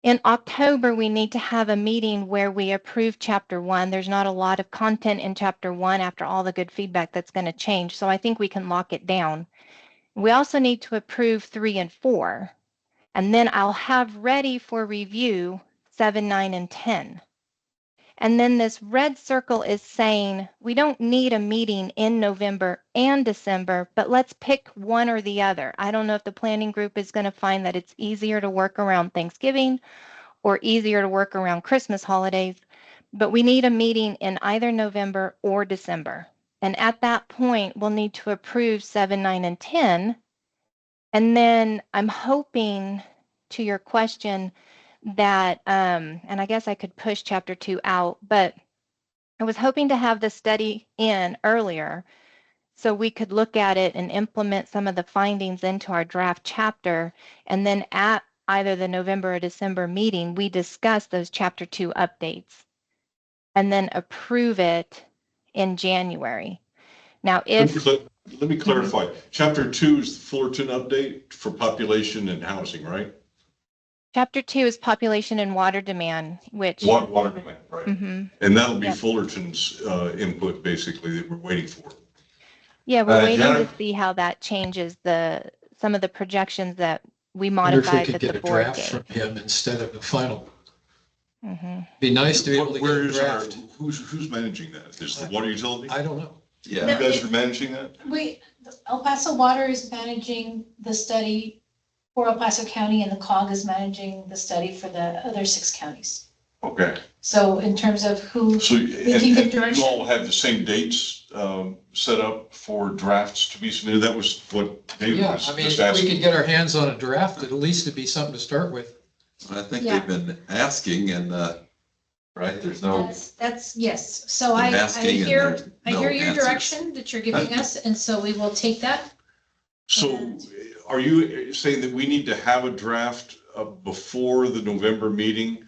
[SPEAKER 7] In October, we need to have a meeting where we approve chapter 1. There's not a lot of content in chapter 1 after all the good feedback that's going to change. So I think we can lock it down. We also need to approve 3 and 4. And then I'll have ready for review 7, 9, and 10. And then this red circle is saying we don't need a meeting in November and December, but let's pick one or the other. I don't know if the planning group is going to find that it's easier to work around Thanksgiving or easier to work around Christmas holidays, but we need a meeting in either November or December. And at that point, we'll need to approve 7, 9, and 10. And then I'm hoping, to your question, that, and I guess I could push chapter 2 out, but I was hoping to have the study in earlier so we could look at it and implement some of the findings into our draft chapter. And then at either the November or December meeting, we discuss those Chapter 2 updates and then approve it in January. Now, if
[SPEAKER 4] Let me clarify. Chapter 2 is the Fullerton update for population and housing, right?
[SPEAKER 7] Chapter 2 is population and water demand, which
[SPEAKER 4] Water demand, right?
[SPEAKER 7] Mhm.
[SPEAKER 4] And that'll be
[SPEAKER 7] Yep.
[SPEAKER 4] Fullerton's input, basically, that we're waiting for.
[SPEAKER 7] Yeah, we're waiting to
[SPEAKER 2] Jennifer?
[SPEAKER 7] see how that changes some of the projections that we
[SPEAKER 3] Wonder if we
[SPEAKER 7] modified
[SPEAKER 3] could
[SPEAKER 7] that
[SPEAKER 3] get
[SPEAKER 7] the
[SPEAKER 3] a
[SPEAKER 7] board
[SPEAKER 3] draft
[SPEAKER 7] gave.
[SPEAKER 3] from him instead of the final.
[SPEAKER 7] Mhm.
[SPEAKER 3] Be nice to be able to get
[SPEAKER 4] Where
[SPEAKER 3] a
[SPEAKER 4] is our,
[SPEAKER 3] draft.
[SPEAKER 4] who's managing that? Is the water utility?
[SPEAKER 3] I don't know.
[SPEAKER 4] You
[SPEAKER 2] Yeah,
[SPEAKER 4] guys are managing that?
[SPEAKER 1] El Paso Water is managing the study for El Paso County, and the COG is managing the study for the other 6 counties.
[SPEAKER 4] Okay.
[SPEAKER 1] So in terms of who,
[SPEAKER 4] So,
[SPEAKER 1] can give
[SPEAKER 4] and
[SPEAKER 1] direction.
[SPEAKER 4] you all have the same dates set up for drafts to be submitted? That was what David
[SPEAKER 3] Yeah,
[SPEAKER 4] was
[SPEAKER 3] I mean,
[SPEAKER 4] just
[SPEAKER 3] if we could
[SPEAKER 4] asking.
[SPEAKER 3] get our hands on a draft, at least it'd be something to start with.
[SPEAKER 2] I think
[SPEAKER 1] Yeah.
[SPEAKER 2] they've been asking and, right, there's no,
[SPEAKER 1] That's, yes. So
[SPEAKER 2] been
[SPEAKER 1] I
[SPEAKER 2] asking and
[SPEAKER 1] hear,
[SPEAKER 2] there's
[SPEAKER 1] I
[SPEAKER 2] no
[SPEAKER 1] hear your
[SPEAKER 2] answers.
[SPEAKER 1] direction that you're giving us, and so we will take that.
[SPEAKER 4] So are you saying that we need to have a draft before the November meeting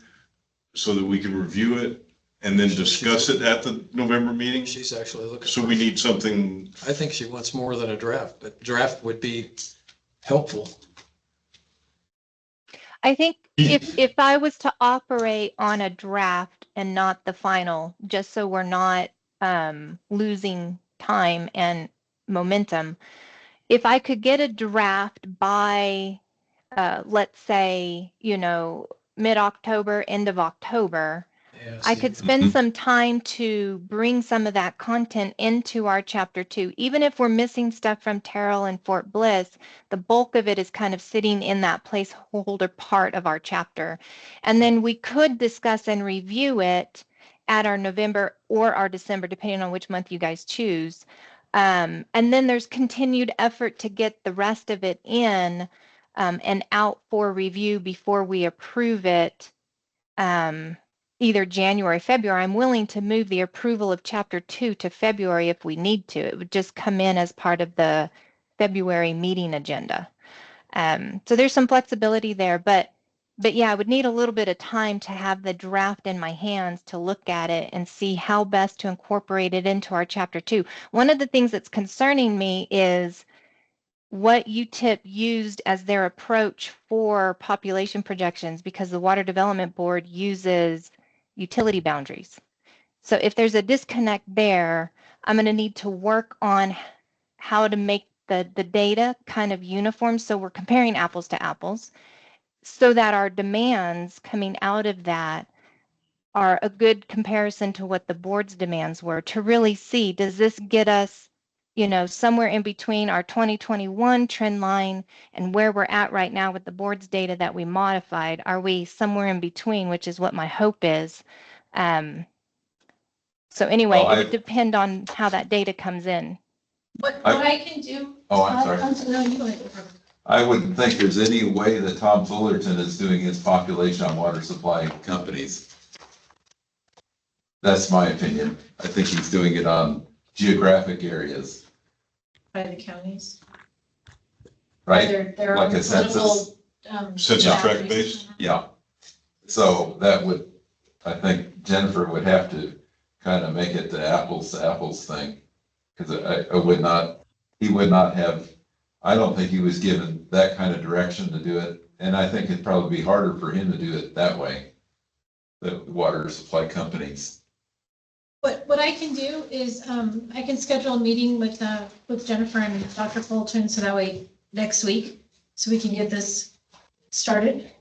[SPEAKER 4] so that we can review it and then discuss it at the November meeting?
[SPEAKER 3] She's actually looking.
[SPEAKER 4] So we need something,
[SPEAKER 3] I think she wants more than a draft, but draft would be helpful.
[SPEAKER 7] I think if I was to operate on a draft and not the final, just so we're not losing time and momentum, if I could get a draft by, let's say, mid-October, end of October,
[SPEAKER 3] Yeah,
[SPEAKER 7] I
[SPEAKER 3] see,
[SPEAKER 7] could spend
[SPEAKER 2] Mhm.
[SPEAKER 7] some time to bring some of that content into our Chapter 2. Even if we're missing stuff from Terrell and Fort Bliss, the bulk of it is kind of sitting in that placeholder part of our chapter. And then we could discuss and review it at our November or our December, depending on which month you guys choose. And then there's continued effort to get the rest of it in and out for review before we approve it. Either January, February. I'm willing to move the approval of Chapter 2 to February if we need to. It would just come in as part of the February meeting agenda. So there's some flexibility there, but yeah, I would need a little bit of time to have the draft in my hands to look at it and see how best to incorporate it into our Chapter 2. One of the things that's concerning me is what UTIP used as their approach for population projections, because the Water Development Board uses utility boundaries. So if there's a disconnect there, I'm going to need to work on how to make the data kind of uniform so we're comparing apples to apples, so that our demands coming out of that are a good comparison to what the board's demands were, to really see, does this get us, somewhere in between our 2021 trend line and where we're at right now with the board's data that we modified? Are we somewhere in between, which is what my hope is? So anyway,
[SPEAKER 2] Well,
[SPEAKER 7] it would depend on how that data comes in.
[SPEAKER 1] What I can do.
[SPEAKER 2] Oh, I'm sorry.
[SPEAKER 1] No, you go ahead.
[SPEAKER 2] I wouldn't think there's any way that Tom Fullerton is doing his population on water supply companies. That's my opinion. I think he's doing it on geographic areas,
[SPEAKER 1] By the counties.
[SPEAKER 2] right?
[SPEAKER 1] Their
[SPEAKER 2] Like
[SPEAKER 1] own
[SPEAKER 2] a census?
[SPEAKER 1] political,
[SPEAKER 4] Census tract
[SPEAKER 1] boundaries.
[SPEAKER 4] based?
[SPEAKER 2] Yeah. So that would, I think Jennifer would have to kind of make it the apples to apples thing. Because he would not have, I don't think he was given that kind of direction to do it. And I think it'd probably be harder for him to do it that way. The water supply companies.
[SPEAKER 1] What I can do is, I can schedule a meeting with Jennifer and Dr. Fulton, so that way next week, so we can get this started,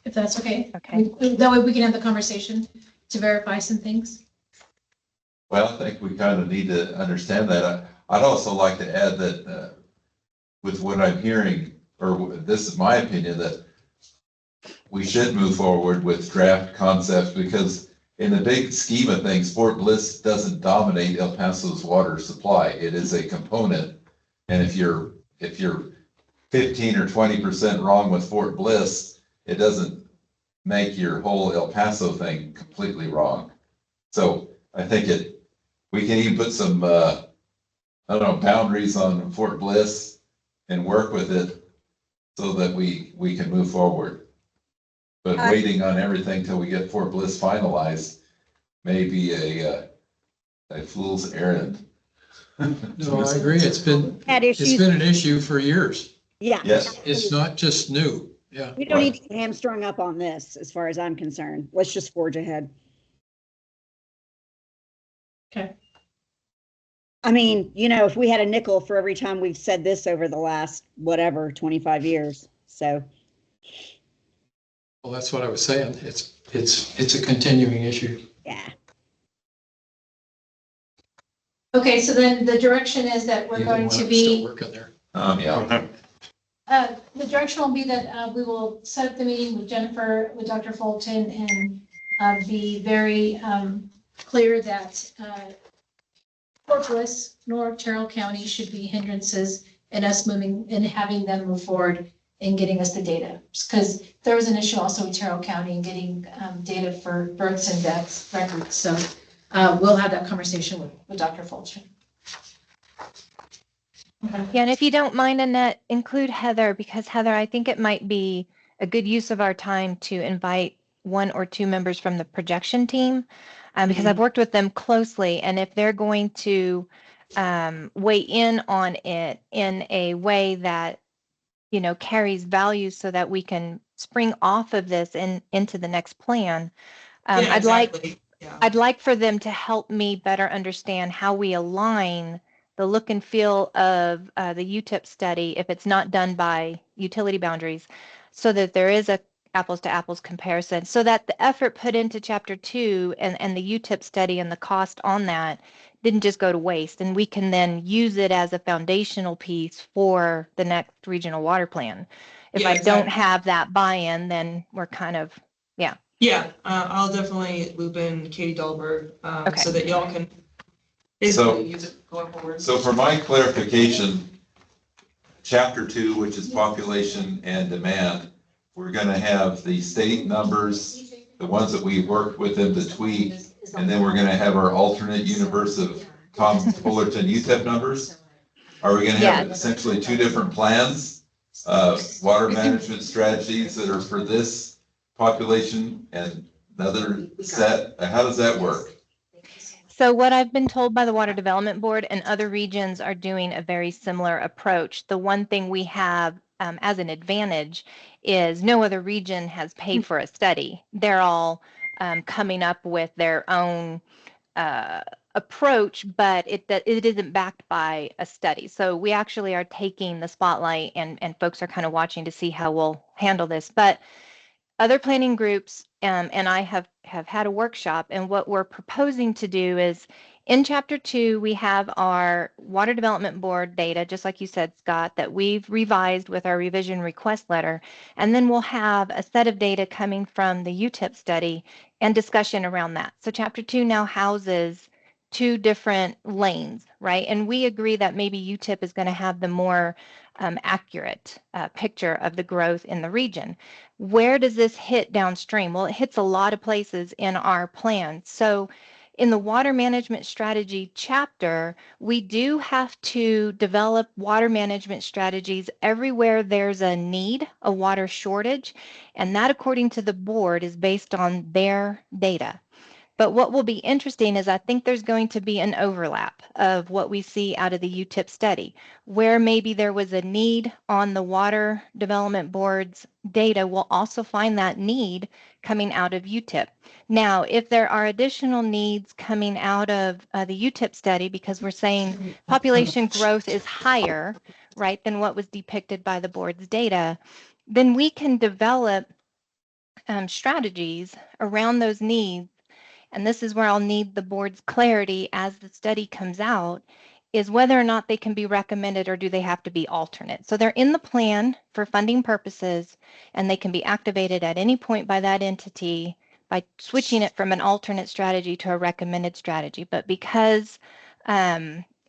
[SPEAKER 1] if that's okay.
[SPEAKER 7] Okay.
[SPEAKER 1] That way we can have the conversation to verify some things.
[SPEAKER 2] Well, I think we kind of need to understand that. I'd also like to add that with what I'm hearing, or this is my opinion, that we should move forward with draft concepts, because in the big scheme of things, Fort Bliss doesn't dominate El Paso's water supply. It is a component. And if you're 15 or 20% wrong with Fort Bliss, it doesn't make your whole El Paso thing completely wrong. So I think we can even put some, boundaries on Fort Bliss and work with it so that we can move forward. But waiting on everything till we get Fort Bliss finalized may be a fool's errand.
[SPEAKER 3] No, I agree. It's been
[SPEAKER 6] Had
[SPEAKER 3] an issue for years.
[SPEAKER 6] Yeah.
[SPEAKER 2] Yes.
[SPEAKER 3] It's not just new. Yeah.
[SPEAKER 6] We don't need to get hamstrung up on this, as far as I'm concerned. Let's just forge ahead.
[SPEAKER 1] Okay.
[SPEAKER 6] I mean, you know, if we had a nickel for every time we've said this over the last, whatever, 25 years. So,
[SPEAKER 3] Well, that's what I was saying. It's a continuing issue.
[SPEAKER 6] yeah.
[SPEAKER 1] Okay, so then the direction is that we're
[SPEAKER 3] Either
[SPEAKER 1] going
[SPEAKER 3] one
[SPEAKER 1] to
[SPEAKER 3] of us still
[SPEAKER 1] be,
[SPEAKER 3] working there.
[SPEAKER 2] Yeah.
[SPEAKER 1] the direction will be that we will set up the meeting with Jennifer, with Dr. Fulton, and be very clear that Fort Bliss nor Terrell County should be hindrances in us moving and having them move forward in getting us the data. Because there was an issue also with Terrell County in getting data for births and deaths records. So we'll have that conversation with Dr. Fulton. Okay.
[SPEAKER 7] Yeah, and if you don't mind, Annette, include Heather, because Heather, I think it might be a good use of our time to invite 1 or 2 members from the projection team, because I've worked with them closely, and if they're going to weigh in on it in a way that, you know, carries value so that we can spring off of this and into the next plan,
[SPEAKER 8] Yeah, exactly.
[SPEAKER 7] I'd like for them to help me better understand how we align the look and feel of the UTIP study if it's not done by utility boundaries, so that there is a apples to apples comparison, so that the effort put into chapter 2 and the UTIP study and the cost on that didn't just go to waste, and we can then use it as a foundational piece for the next regional water plan. If
[SPEAKER 8] Yeah,
[SPEAKER 7] I don't
[SPEAKER 8] exactly.
[SPEAKER 7] have that buy-in, then we're kind of,
[SPEAKER 8] Yeah, I'll definitely loop in Katie Dahlberg,
[SPEAKER 7] Okay.
[SPEAKER 8] so that y'all can basically use it going forward.
[SPEAKER 2] So for my clarification, chapter 2, which is population and demand, we're gonna have the state numbers, the ones that we worked with them to tweak, and then we're gonna have our alternate universe of Tom Fullerton UTEP numbers. Are we gonna have essentially 2 different plans, water management strategies that are for this population and another set? How does that work?
[SPEAKER 7] So what I've been told by the Water Development Board, and other regions are doing a very similar approach. The one thing we have as an advantage is no other region has paid for a study. They're all coming up with their own approach, but it isn't backed by a study. So we actually are taking the spotlight, and folks are kind of watching to see how we'll handle this. But other planning groups and I have had a workshop, and what we're proposing to do is in chapter 2, we have our Water Development Board data, just like you said, Scott, that we've revised with our revision request letter. And then we'll have a set of data coming from the UTIP study and discussion around that. So chapter 2 now houses 2 different lanes, right? And we agree that maybe UTIP is going to have the more accurate picture of the growth in the region. Where does this hit downstream? Well, it hits a lot of places in our plan. So in the water management strategy chapter, we do have to develop water management strategies everywhere there's a need, a water shortage, and that, according to the board, is based on their data. But what will be interesting is I think there's going to be an overlap of what we see out of the UTIP study, where maybe there was a need on the Water Development Board's data. We'll also find that need coming out of UTIP. Now, if there are additional needs coming out of the UTIP study, because we're saying population growth is higher, right, than what was depicted by the board's data, then we can develop strategies around those needs. And this is where I'll need the board's clarity as the study comes out, is whether or not they can be recommended or do they have to be alternate. So they're in the plan for funding purposes, and they can be activated at any point by that entity by switching it from an alternate strategy to a recommended strategy. But because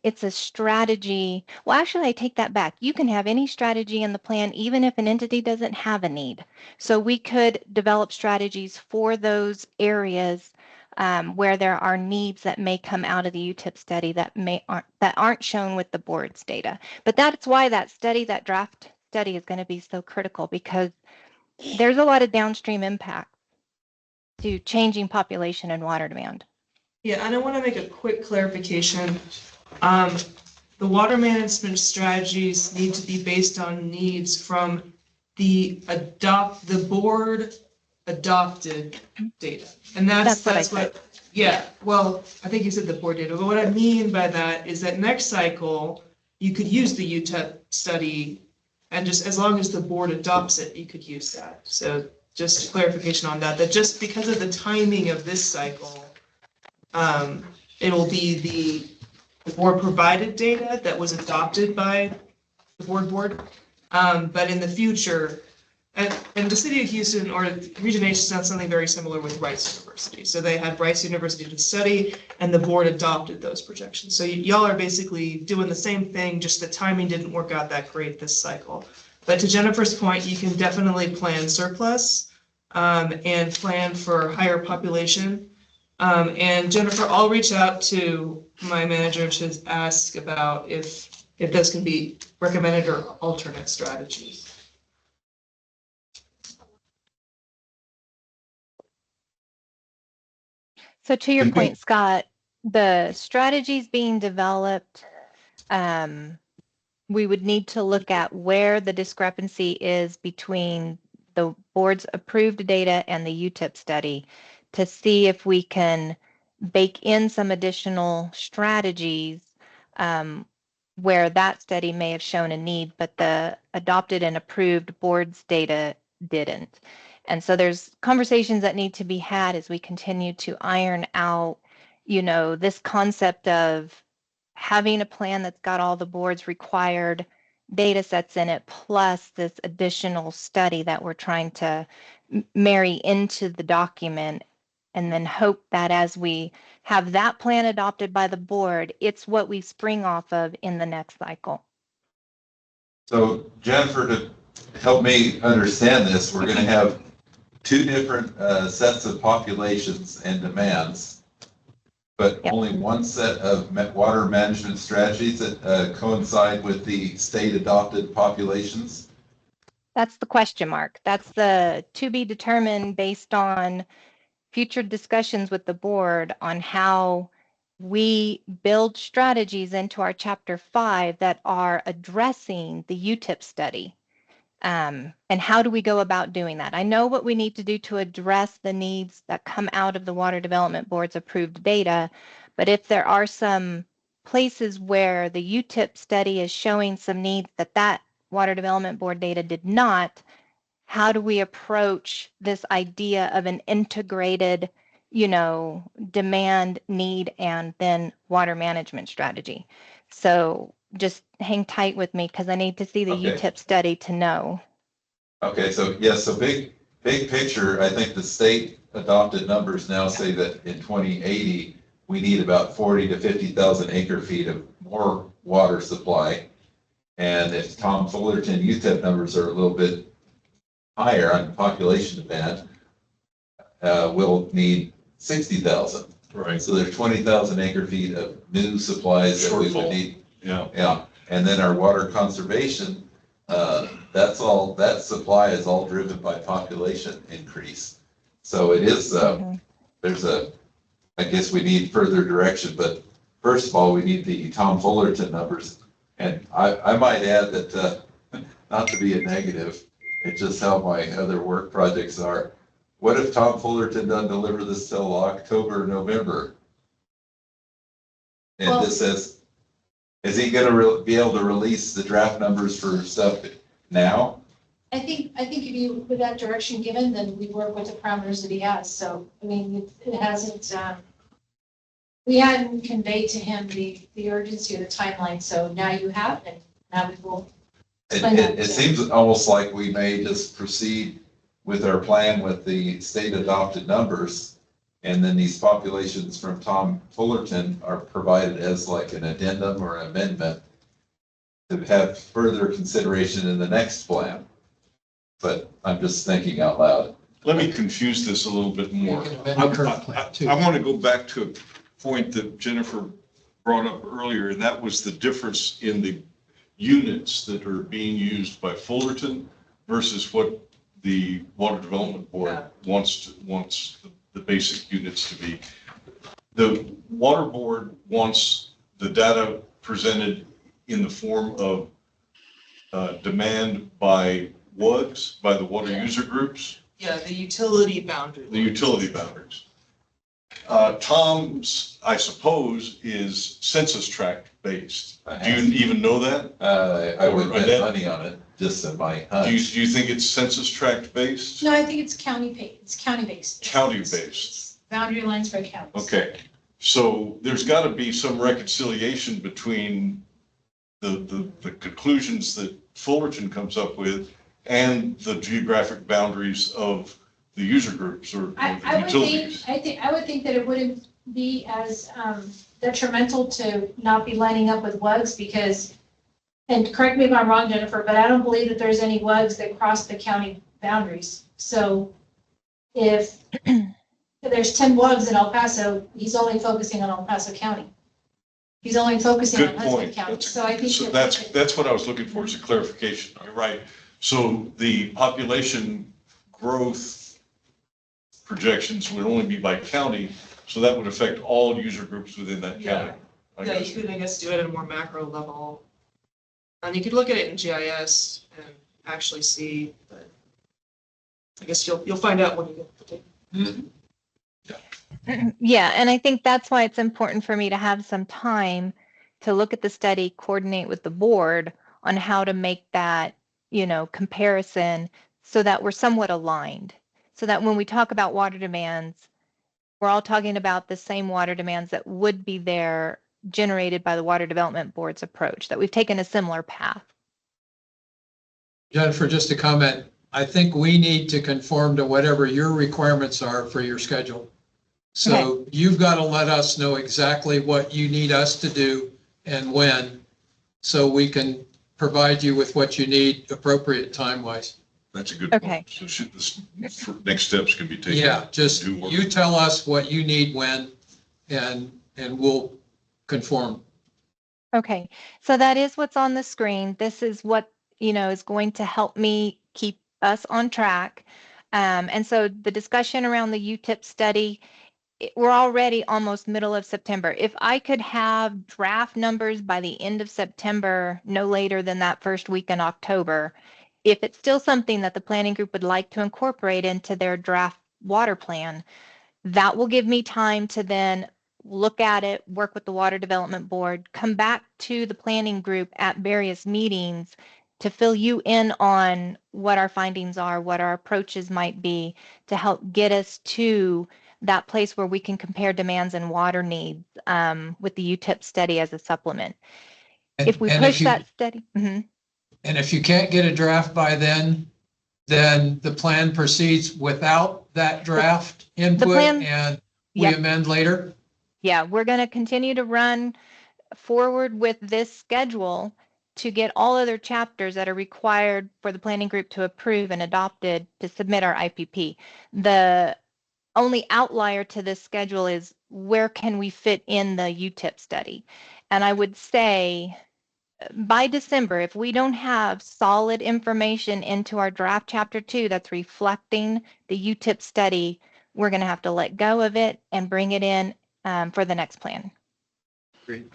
[SPEAKER 7] it's a strategy, well, actually, I take that back. You can have any strategy in the plan, even if an entity doesn't have a need. So we could develop strategies for those areas where there are needs that may come out of the UTIP study that aren't shown with the board's data. But that's why that study, that draft study, is going to be so critical, because there's a lot of downstream impact to changing population and water demand.
[SPEAKER 8] Yeah, and I want to make a quick clarification. The water management strategies need to be based on needs from the board adopted data. And that's
[SPEAKER 7] what I said.
[SPEAKER 8] yeah, well, I think you said the board data, but what I mean by that is that next cycle, you could use the UTEP study, and just as long as the board adopts it, you could use that. So just clarification on that, that just because of the timing of this cycle, it'll be the board provided data that was adopted by the board. But in the future, and the city of Houston or Region H has done something very similar with Rice University. So they had Rice University to study and the board adopted those projections. So y'all are basically doing the same thing, just the timing didn't work out that great this cycle. But to Jennifer's point, you can definitely plan surplus and plan for higher population. And Jennifer, I'll reach out to my manager to ask about if this can be recommended or alternate strategies.
[SPEAKER 7] So to your point, Scott, the strategies being developed, we would need to look at where the discrepancy is between the board's approved data and the UTIP study to see if we can bake in some additional strategies where that study may have shown a need, but the adopted and approved board's data didn't. And so there's conversations that need to be had as we continue to iron out, this concept of having a plan that's got all the board's required data sets in it, plus this additional study that we're trying to marry into the document, and then hope that as we have that plan adopted by the board, it's what we spring off of in the next cycle.
[SPEAKER 2] So Jennifer, to help me understand this, we're going to have two different sets of populations and demands, but
[SPEAKER 7] Yep.
[SPEAKER 2] only one set of water management strategies that coincide with the state adopted populations.
[SPEAKER 7] That's the question mark. That's the to be determined based on future discussions with the board on how we build strategies into our Chapter 5 that are addressing the UTIP study. And how do we go about doing that? I know what we need to do to address the needs that come out of the Water Development Board's approved data, but if there are some places where the UTIP study is showing some needs that Water Development Board data did not, how do we approach this idea of an integrated, demand, need, and then water management strategy? So just hang tight with me because I need to see the UTIP study to know.
[SPEAKER 2] Okay, so yes, so big picture, I think the state adopted numbers now say that in 2080, we need about 40 to 50,000 acre feet of more water supply. And if Tom Fullerton UTIP numbers are a little bit higher on population demand, we'll need 60,000.
[SPEAKER 4] Right.
[SPEAKER 2] So there's 20,000 acre feet of new supplies that we would need.
[SPEAKER 4] Yeah.
[SPEAKER 2] Yeah, and then our water conservation, that supply is all driven by population increase. So it is, I guess we need further direction, but first of all, we need the Tom Fullerton numbers. And I might add that, not to be a negative, it's just how my other work projects are. What if Tom Fullerton doesn't deliver this till October, November? And
[SPEAKER 1] Well,
[SPEAKER 2] this says, is he gonna be able to release the draft numbers for stuff now?
[SPEAKER 1] I think if you, with that direction given, then we work with the parameters that he has. So, I mean, it hasn't, we hadn't conveyed to him the urgency or the timeline. So now you have, and now we will.
[SPEAKER 2] It seems almost like we may just proceed with our plan with the state adopted numbers. And then these populations from Tom Fullerton are provided as like an addendum or amendment to have further consideration in the next plan. But I'm just thinking out loud.
[SPEAKER 4] Let me confuse this a little bit more.
[SPEAKER 3] You can amend the current plan, too.
[SPEAKER 4] I want to go back to a point that Jennifer brought up earlier, and that was the difference in the units that are being used by Fullerton versus what the Water Development Board
[SPEAKER 8] Yeah.
[SPEAKER 4] wants the basic units to be. The Water Board wants the data presented in the form of demand by WUGs, by the water
[SPEAKER 8] Yeah.
[SPEAKER 4] user groups,
[SPEAKER 8] Yeah, the utility boundary.
[SPEAKER 4] the utility boundaries. Tom's, I suppose, is census tract based. Do you even know that?
[SPEAKER 2] I would
[SPEAKER 4] Or
[SPEAKER 2] bet
[SPEAKER 4] Annette?
[SPEAKER 2] money on it, just in my
[SPEAKER 4] Do you
[SPEAKER 2] hunch.
[SPEAKER 4] think it's census tract based?
[SPEAKER 1] No, I think it's county based.
[SPEAKER 4] County based.
[SPEAKER 1] It's boundary lines for counties.
[SPEAKER 4] Okay, so there's got to be some reconciliation between the conclusions that Fullerton comes up with and the geographic boundaries of the user groups or
[SPEAKER 1] I
[SPEAKER 4] the
[SPEAKER 1] would
[SPEAKER 4] utilities.
[SPEAKER 1] I would think that it wouldn't be as detrimental to not be lining up with WUGs because, and correct me if I'm wrong, Jennifer, but I don't believe that there's any WUGs that cross the county boundaries. So if there's 10 WUGs in El Paso, he's only focusing on El Paso County. He's only focusing on
[SPEAKER 4] Good
[SPEAKER 1] Hudson
[SPEAKER 4] point.
[SPEAKER 1] County. So I think.
[SPEAKER 4] So that's what I was looking for, is a clarification. You're right. So the population growth projections would only be by county, so that would affect all user groups within that county. I
[SPEAKER 8] Yeah,
[SPEAKER 4] guess.
[SPEAKER 8] you could, I guess, do it at a more macro level. And you could look at it in GIS and actually see, but I guess you'll find out when you get the data.
[SPEAKER 7] Yeah, and I think that's why it's important for me to have some time to look at the study, coordinate with the board on how to make that, comparison so that we're somewhat aligned. So that when we talk about water demands, we're all talking about the same water demands that would be there generated by the Water Development Board's approach, that we've taken a similar path.
[SPEAKER 3] Jennifer, just a comment. I think we need to conform to whatever your requirements are for your schedule. So you've got to let us know exactly what you need us to do and when, so we can provide you with what you need appropriate time-wise.
[SPEAKER 4] That's a good
[SPEAKER 7] Okay.
[SPEAKER 4] point. So next steps can be taken.
[SPEAKER 3] Yeah, just
[SPEAKER 4] Do work.
[SPEAKER 3] you tell us what you need when, and we'll conform.
[SPEAKER 7] Okay, so that is what's on the screen. This is what, is going to help me keep us on track. And so the discussion around the UTIP study, we're already almost middle of September. If I could have draft numbers by the end of September, no later than that first week in October, if it's still something that the planning group would like to incorporate into their draft water plan, that will give me time to then look at it, work with the Water Development Board, come back to the planning group at various meetings to fill you in on what our findings are, what our approaches might be to help get us to that place where we can compare demands and water needs with the UTIP study as a supplement. If we push that study. Mm-hmm.
[SPEAKER 3] And if you can't get a draft by then the plan proceeds without that draft input
[SPEAKER 7] plan,
[SPEAKER 3] and we
[SPEAKER 7] yep.
[SPEAKER 3] amend later?
[SPEAKER 7] Yeah, we're going to continue to run forward with this schedule to get all other chapters that are required for the planning group to approve and adopted to submit our IPP. The only outlier to this schedule is where can we fit in the UTIP study? And I would say by December, if we don't have solid information into our draft chapter 2 that's reflecting the UTIP study, we're going to have to let go of it and bring it in for the next plan.
[SPEAKER 2] Great.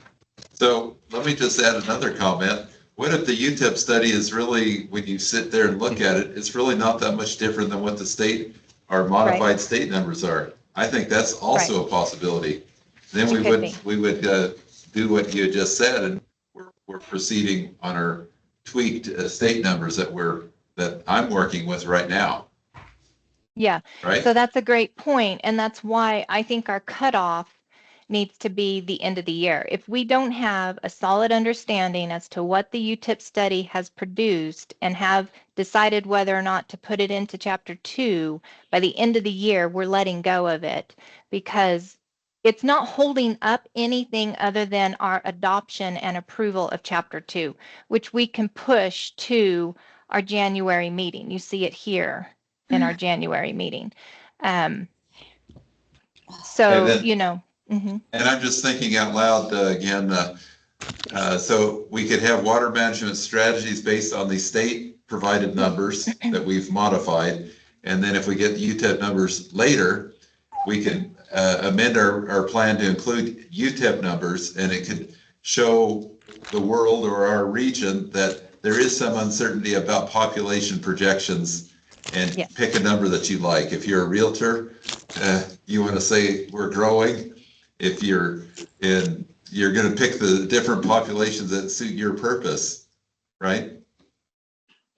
[SPEAKER 2] So let me just add another comment. What if the UTIP study is really, when you sit there and look at it, it's really not that much different than what the state, our modified state numbers are? I think that's also a possibility. Then we would do what you just said, and we're proceeding on our tweaked state numbers that I'm working with right now.
[SPEAKER 7] Yeah.
[SPEAKER 2] Right.
[SPEAKER 7] So that's a great point, and that's why I think our cutoff needs to be the end of the year. If we don't have a solid understanding as to what the UTIP study has produced and have decided whether or not to put it into chapter 2 by the end of the year, we're letting go of it because it's not holding up anything other than our adoption and approval of chapter 2, which we can push to our January meeting. You see it here in our January meeting. Mm-hmm.
[SPEAKER 2] And I'm just thinking out loud again, so we could have water management strategies based on the state provided numbers that we've modified. And then if we get the UTEP numbers later, we can amend our plan to include UTEP numbers, and it could show the world or our region that there is some uncertainty about population projections, and
[SPEAKER 7] Yes.
[SPEAKER 2] pick a number that you like. If you're a realtor, you want to say we're growing. If you're going to pick the different populations that suit your purpose, right?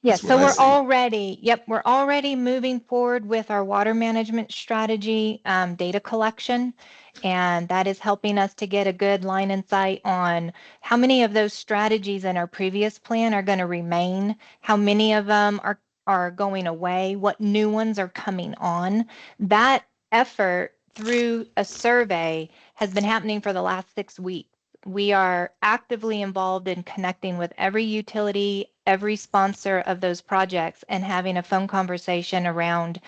[SPEAKER 7] Yes,
[SPEAKER 2] That's
[SPEAKER 7] so
[SPEAKER 2] what I
[SPEAKER 7] we're
[SPEAKER 2] see.
[SPEAKER 7] we're already moving forward with our water management strategy, data collection. And that is helping us to get a good line in sight on how many of those strategies in our previous plan are going to remain, how many of them are going away, what new ones are coming on. That effort through a survey has been happening for the last 6 weeks. We are actively involved in connecting with every utility, every sponsor of those projects, and having a phone conversation around,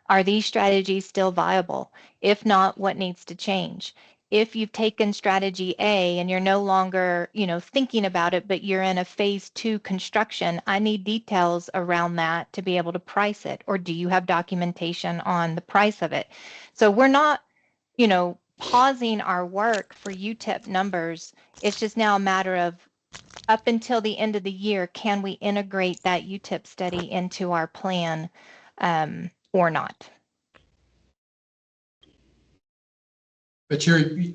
[SPEAKER 7] are these strategies still viable? If not, what needs to change? If you've taken strategy A and you're no longer, thinking about it, but you're in a phase 2 construction, I need details around that to be able to price it. Or do you have documentation on the price of it? So we're not, pausing our work for UTEP numbers. It's just now a matter of, up until the end of the year, can we integrate that UTIP study into our plan or not?
[SPEAKER 3] But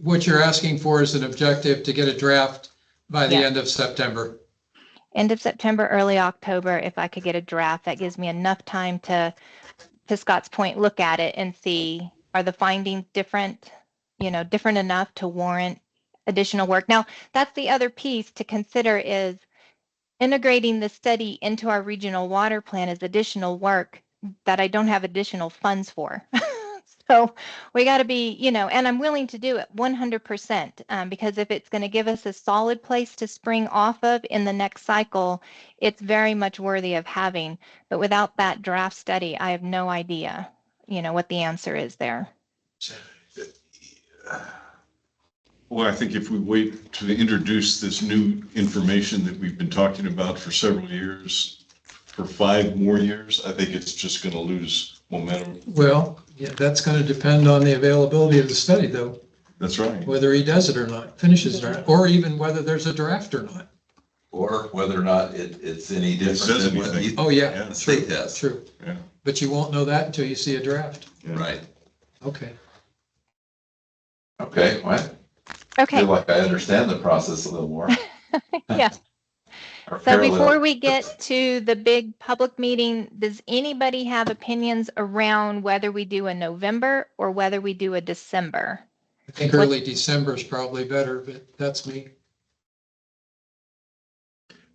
[SPEAKER 3] what you're asking for is an objective to get a draft by the
[SPEAKER 7] Yeah.
[SPEAKER 3] end of September.
[SPEAKER 7] End of September, early October, if I could get a draft, that gives me enough time to Scott's point, look at it and see, are the findings different, different enough to warrant additional work? Now, that's the other piece to consider, is integrating the study into our regional water plan is additional work that I don't have additional funds for. So we got to be, and I'm willing to do it 100%, because if it's going to give us a solid place to spring off of in the next cycle, it's very much worthy of having. But without that draft study, I have no idea, what the answer is there.
[SPEAKER 4] Well, I think if we wait to introduce this new information that we've been talking about for several years, for 5 more years, I think it's just going to lose momentum.
[SPEAKER 3] Well, yeah, that's going to depend on the availability of the study, though,
[SPEAKER 4] That's right.
[SPEAKER 3] whether he does it or not, finishes it, or even whether there's a draft or not.
[SPEAKER 2] Or whether or not it's any different
[SPEAKER 4] says
[SPEAKER 2] than what
[SPEAKER 4] anything.
[SPEAKER 2] the
[SPEAKER 3] Oh, yeah,
[SPEAKER 2] the state has.
[SPEAKER 3] true.
[SPEAKER 4] Yeah.
[SPEAKER 3] But you won't know that until you see a draft.
[SPEAKER 4] Yeah.
[SPEAKER 2] Right.
[SPEAKER 3] Okay.
[SPEAKER 2] Okay, well, I
[SPEAKER 7] Okay.
[SPEAKER 2] feel like I understand the process a little more.
[SPEAKER 7] Yeah.
[SPEAKER 2] Or
[SPEAKER 7] So
[SPEAKER 2] parallel.
[SPEAKER 7] before we get to the big public meeting, does anybody have opinions around whether we do a November or whether we do a December?
[SPEAKER 3] I think early December is probably better, but that's me.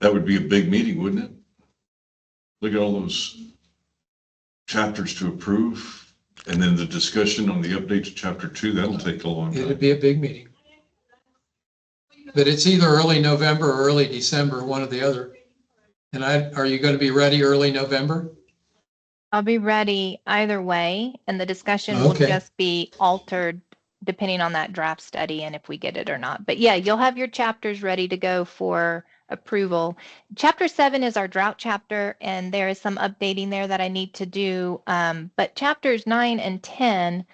[SPEAKER 4] That would be a big meeting, wouldn't it? Look at all those chapters to approve, and then the discussion on the update to chapter 2, that'll take a long
[SPEAKER 3] It'd
[SPEAKER 4] time.
[SPEAKER 3] be a big meeting. But it's either early November or early December, one or the other. And are you going to be ready early November?
[SPEAKER 7] I'll be ready either way, and the discussion will
[SPEAKER 3] Okay.
[SPEAKER 7] just be altered depending on that draft study and if we get it or not. But yeah, you'll have your chapters ready to go for approval. Chapter 7 is our drought chapter, and there is some updating there that I need to do. But chapters 9 and 10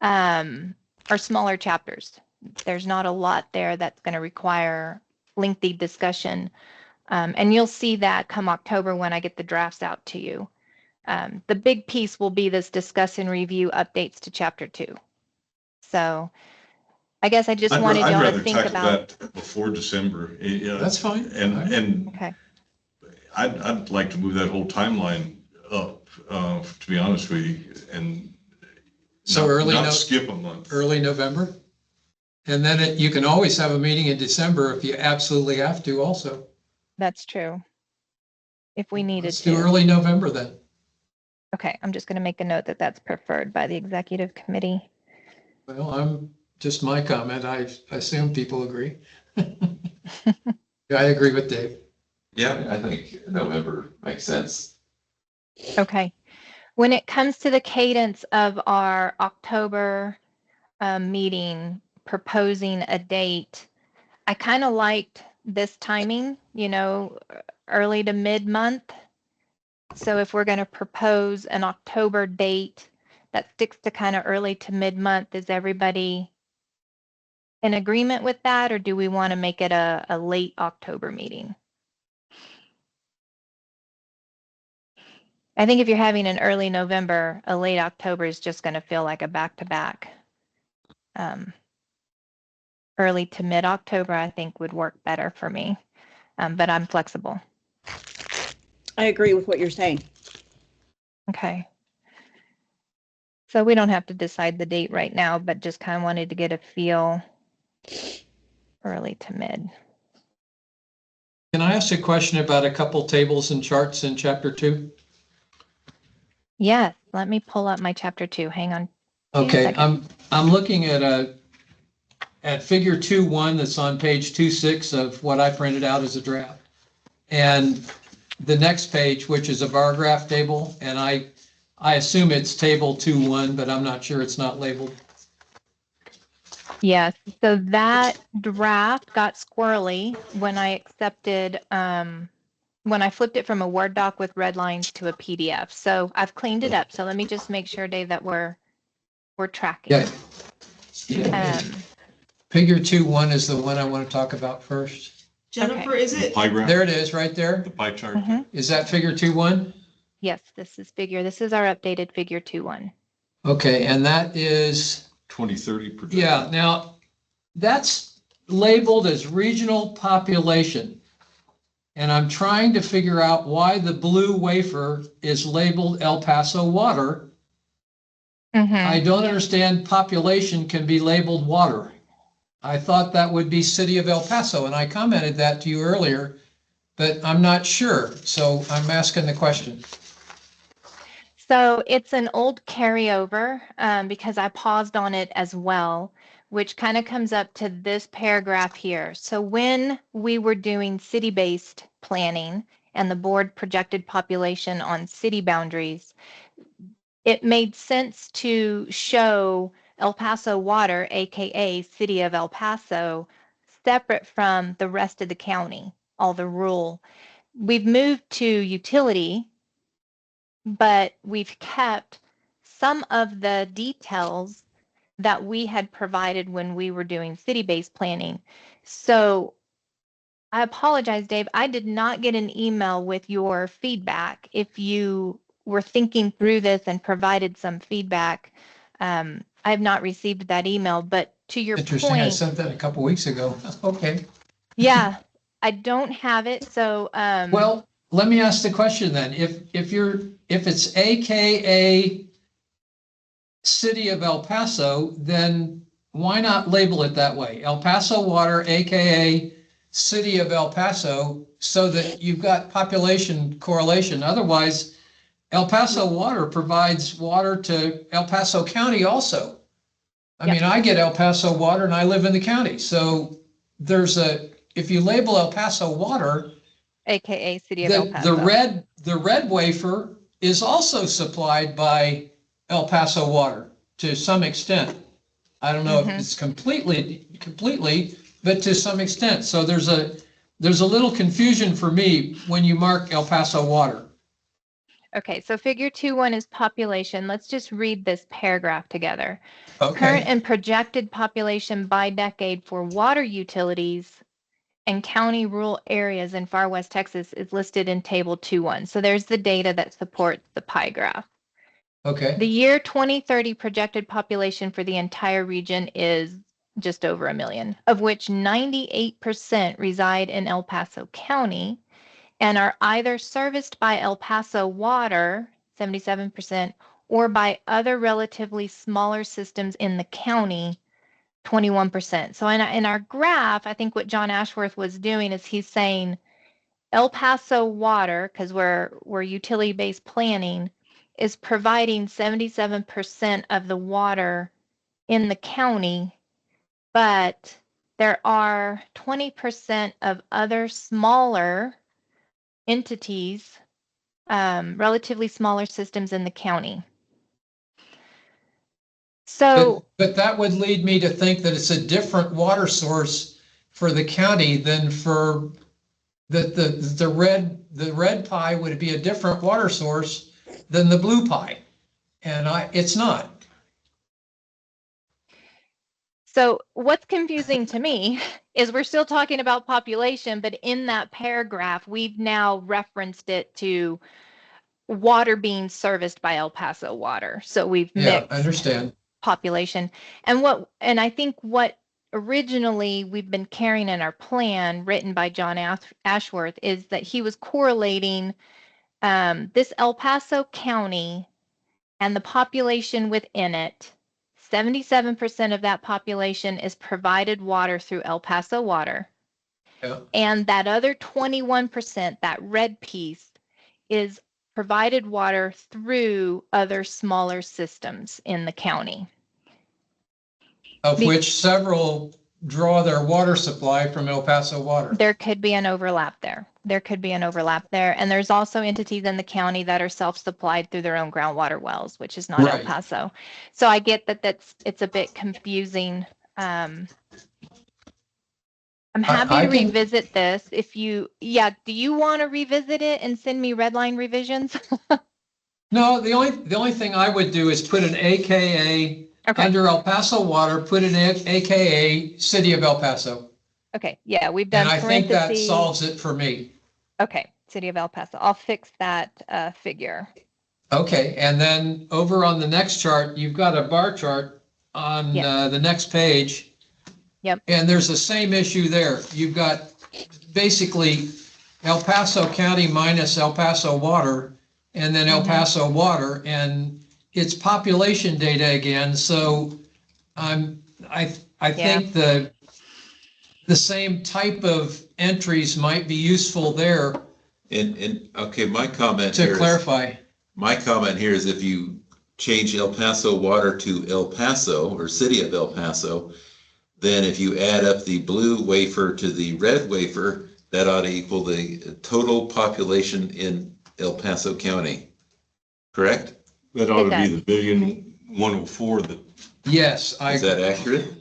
[SPEAKER 7] are smaller chapters. There's not a lot there that's going to require lengthy discussion. And you'll see that come October when I get the drafts out to you. The big piece will be this discuss and review updates to chapter 2. So I guess I just wanted y'all to think about.
[SPEAKER 4] I'd rather tackle that before December. Yeah.
[SPEAKER 3] That's fine.
[SPEAKER 4] And
[SPEAKER 7] Okay.
[SPEAKER 4] I'd like to move that whole timeline up, to be honest with you, and
[SPEAKER 3] So
[SPEAKER 4] not skip a month.
[SPEAKER 3] early November. And then you can always have a meeting in December if you absolutely have to also.
[SPEAKER 7] That's true. If we needed
[SPEAKER 3] Let's do
[SPEAKER 7] to.
[SPEAKER 3] early November then.
[SPEAKER 7] Okay, I'm just going to make a note that that's preferred by the executive committee.
[SPEAKER 3] Well, just my comment. I assume people agree. Yeah, I agree with Dave.
[SPEAKER 2] Yeah, I think November makes sense.
[SPEAKER 7] Okay. When it comes to the cadence of our October meeting, proposing a date, I kind of liked this timing, early to mid-month. So if we're going to propose an October date that sticks to kind of early to mid-month, is everybody in agreement with that, or do we want to make it a late October meeting? I think if you're having an early November, a late October is just going to feel like a back-to-back. Early to mid-October, I think would work better for me, but I'm flexible.
[SPEAKER 6] I agree with what you're saying.
[SPEAKER 7] Okay. So we don't have to decide the date right now, but just kind of wanted to get a feel early to mid.
[SPEAKER 3] Can I ask a question about a couple tables and charts in chapter 2?
[SPEAKER 7] Yes, let me pull up my chapter 2. Hang on.
[SPEAKER 3] Okay, I'm looking at figure 2.1 that's on page 2.6 of what I printed out as a draft. And the next page, which is a bar graph table, and I assume it's table 2.1, but I'm not sure, it's not labeled.
[SPEAKER 7] Yes, so that draft got squirrely when I accepted, when I flipped it from a Word doc with red lines to a PDF. So I've cleaned it up. So let me just make sure, Dave, that we're tracking.
[SPEAKER 3] Yeah. Figure 2.1 is the one I want to talk about first.
[SPEAKER 8] Jennifer,
[SPEAKER 7] Okay.
[SPEAKER 8] is it?
[SPEAKER 4] Pie graph,
[SPEAKER 3] There it is, right there.
[SPEAKER 4] the pie chart.
[SPEAKER 7] Mhm.
[SPEAKER 3] Is that figure 2.1?
[SPEAKER 7] Yes, this is our updated figure 2.1.
[SPEAKER 3] Okay, and that is,
[SPEAKER 4] 2030 projection.
[SPEAKER 3] yeah, now that's labeled as regional population. And I'm trying to figure out why the blue wafer is labeled El Paso water. I don't understand population can be labeled water. I thought that would be city of El Paso, and I commented that to you earlier, but I'm not sure. So I'm asking the question.
[SPEAKER 7] So it's an old carryover because I paused on it as well, which kind of comes up to this paragraph here. So when we were doing city-based planning and the board projected population on city boundaries, it made sense to show El Paso Water, AKA City of El Paso, separate from the rest of the county, all the rural. We've moved to utility, but we've kept some of the details that we had provided when we were doing city-based planning. So I apologize, Dave. I did not get an email with your feedback. If you were thinking through this and provided some feedback, I have not received that email, but to your
[SPEAKER 3] Interesting. I
[SPEAKER 7] point,
[SPEAKER 3] sent that a couple weeks ago. Okay.
[SPEAKER 7] yeah, I don't have it. So,
[SPEAKER 3] Well, let me ask the question then. If it's AKA City of El Paso, then why not label it that way? El Paso Water, AKA City of El Paso, so that you've got population correlation. Otherwise, El Paso Water provides water to El Paso County also. I mean, I get El Paso water and I live in the county. So if you label El Paso water,
[SPEAKER 7] AKA City of El Paso.
[SPEAKER 3] the red wafer is also supplied by El Paso water to some extent. I don't know if it's completely, but to some extent. So there's a little confusion for me when you mark El Paso water.
[SPEAKER 7] Okay, so figure 2.1 is population. Let's just read this paragraph together.
[SPEAKER 3] Okay.
[SPEAKER 7] Current and projected population by decade for water utilities and county rural areas in far west Texas is listed in table 2.1. So there's the data that supports the pie graph.
[SPEAKER 3] Okay.
[SPEAKER 7] The year 2030 projected population for the entire region is just over 1 million, of which 98% reside in El Paso County and are either serviced by El Paso Water, 77%, or by other relatively smaller systems in the county, 21%. So in our graph, I think what John Ashworth was doing is he's saying El Paso Water, because we're utility-based planning, is providing 77% of the water in the county, but there are 20% of other smaller entities, relatively smaller systems in the county. So,
[SPEAKER 3] but that would lead me to think that it's a different water source for the county than for the red pie would be a different water source than the blue pie. And it's not.
[SPEAKER 7] So what's confusing to me is we're still talking about population, but in that paragraph, we've now referenced it to water being serviced by El Paso Water. So we've
[SPEAKER 3] Yeah,
[SPEAKER 7] mixed
[SPEAKER 3] I understand.
[SPEAKER 7] population. And I think what originally we've been carrying in our plan written by John Ashworth is that he was correlating this El Paso County and the population within it. 77% of that population is provided water through El Paso Water.
[SPEAKER 3] Yeah.
[SPEAKER 7] And that other 21%, that red piece, is provided water through other smaller systems in the county.
[SPEAKER 3] Of which several draw their water supply from El Paso Water.
[SPEAKER 7] There could be an overlap there. And there's also entities in the county that are self-supplied through their own groundwater wells, which is not El
[SPEAKER 3] Right.
[SPEAKER 7] Paso. So I get that it's a bit confusing. I'm happy
[SPEAKER 3] I
[SPEAKER 7] to
[SPEAKER 3] can-
[SPEAKER 7] revisit this do you want to revisit it and send me red line revisions?
[SPEAKER 3] No, the only thing I would do is put an AKA
[SPEAKER 7] Okay.
[SPEAKER 3] under El Paso Water, put an AKA City of El Paso.
[SPEAKER 7] Okay. Yeah, we've done
[SPEAKER 3] And I think that
[SPEAKER 7] parentheses.
[SPEAKER 3] solves it for me.
[SPEAKER 7] Okay. City of El Paso. I'll fix that figure.
[SPEAKER 3] Okay, and then over on the next chart, you've got a bar chart on
[SPEAKER 7] Yes.
[SPEAKER 3] the next page.
[SPEAKER 7] Yep.
[SPEAKER 3] And there's the same issue there. You've got basically El Paso County minus El Paso Water, and then El Paso Water, and it's population data again. So I think the same type of entries might be useful there
[SPEAKER 2] And okay, my comment
[SPEAKER 3] to
[SPEAKER 2] here is,
[SPEAKER 3] clarify.
[SPEAKER 2] my comment here is if you change El Paso Water to El Paso or City of El Paso, then if you add up the blue wafer to the red wafer, that ought to equal the total population in El Paso County. Correct?
[SPEAKER 4] That ought to
[SPEAKER 7] does.
[SPEAKER 4] be the 1,104,000 that.
[SPEAKER 3] Yes,
[SPEAKER 2] Is that accurate?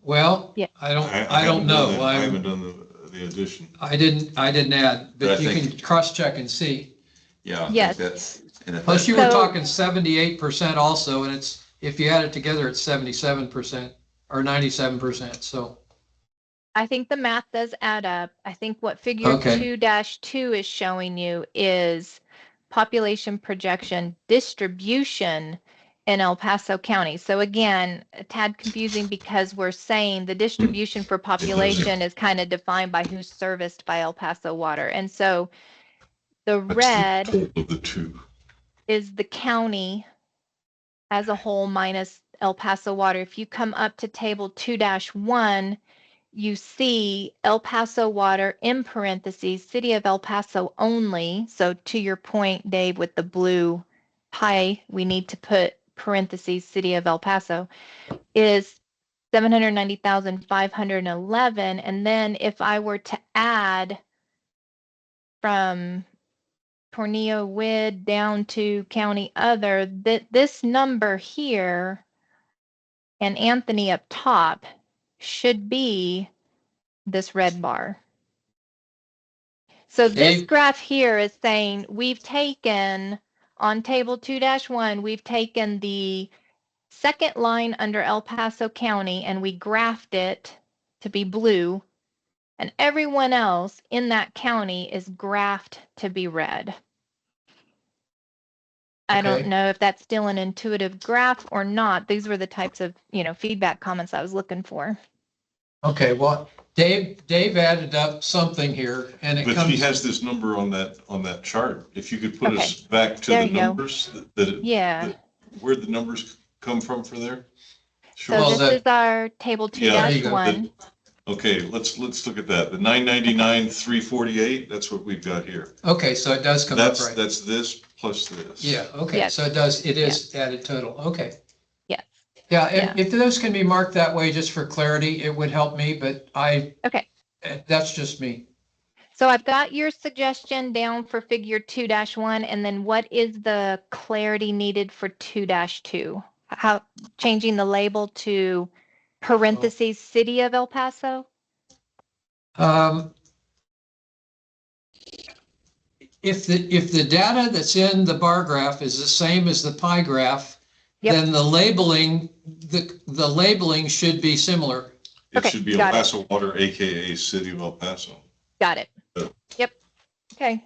[SPEAKER 3] well,
[SPEAKER 7] Yeah.
[SPEAKER 3] I don't
[SPEAKER 4] haven't done
[SPEAKER 3] know.
[SPEAKER 4] that. I haven't done the addition.
[SPEAKER 3] I didn't add,
[SPEAKER 2] But I
[SPEAKER 3] but you
[SPEAKER 2] think-
[SPEAKER 3] can cross-check and see.
[SPEAKER 2] Yeah, I
[SPEAKER 7] Yes.
[SPEAKER 2] think that's. And if
[SPEAKER 3] Plus,
[SPEAKER 2] that's-
[SPEAKER 3] you were
[SPEAKER 7] So-
[SPEAKER 3] talking 78% also, and if you add it together, it's 77% or 97%, so.
[SPEAKER 7] I think the math does add up. I think what figure
[SPEAKER 3] Okay.
[SPEAKER 7] 2-2 is showing you is population projection distribution in El Paso County. So again, a tad confusing because we're saying the distribution for population is kind of defined by who's serviced by El Paso Water. And so the
[SPEAKER 4] That's
[SPEAKER 7] red
[SPEAKER 4] the total of the two.
[SPEAKER 7] is the county as a whole minus El Paso Water. If you come up to table 2-1, you see El Paso Water in parentheses, City of El Paso only. So to your point, Dave, with the blue pie, we need to put parentheses, City of El Paso, is 790,511. And then if I were to add from Tornillo Wid down to county other, this number here and Anthony up top should be this red bar. So this
[SPEAKER 3] Dave?
[SPEAKER 7] graph here is saying we've taken on table 2-1, we've taken the second line under El Paso County and we graphed it to be blue, and everyone else in that county is graphed to be red. I don't
[SPEAKER 3] Okay.
[SPEAKER 7] know if that's still an intuitive graph or not. These were the types of, feedback comments I was looking for.
[SPEAKER 3] Okay, well, Dave added up something here, and it
[SPEAKER 4] But
[SPEAKER 3] comes.
[SPEAKER 4] he has this number on that chart. If you could put us back to
[SPEAKER 7] There
[SPEAKER 4] the
[SPEAKER 7] you go.
[SPEAKER 4] numbers
[SPEAKER 7] Yeah.
[SPEAKER 4] where the numbers come from for there.
[SPEAKER 7] So
[SPEAKER 3] Well,
[SPEAKER 7] this is our table
[SPEAKER 4] Yeah, there
[SPEAKER 3] you go.
[SPEAKER 7] 2-1.
[SPEAKER 4] Okay, let's look at that. The 999,348, that's what we've got here.
[SPEAKER 3] Okay, so it does come up right.
[SPEAKER 4] That's this plus this.
[SPEAKER 3] Yeah, okay,
[SPEAKER 7] Yes.
[SPEAKER 3] so it is added total, okay.
[SPEAKER 7] Yes.
[SPEAKER 3] Yeah,
[SPEAKER 7] Yeah.
[SPEAKER 3] if those can be marked that way, just for clarity, it would help me, but
[SPEAKER 7] Okay.
[SPEAKER 3] that's just me.
[SPEAKER 7] So I've got your suggestion down for figure 2-1, and then what is the clarity needed for 2-2? How changing the label to parentheses City of El Paso?
[SPEAKER 3] if the data that's in the bar graph is the same as the pie graph,
[SPEAKER 7] Yep.
[SPEAKER 3] then the labeling should be similar.
[SPEAKER 4] It
[SPEAKER 7] Okay,
[SPEAKER 4] should be El
[SPEAKER 7] got it.
[SPEAKER 4] Paso Water, AKA City of El Paso.
[SPEAKER 7] Got it. Yep. Okay.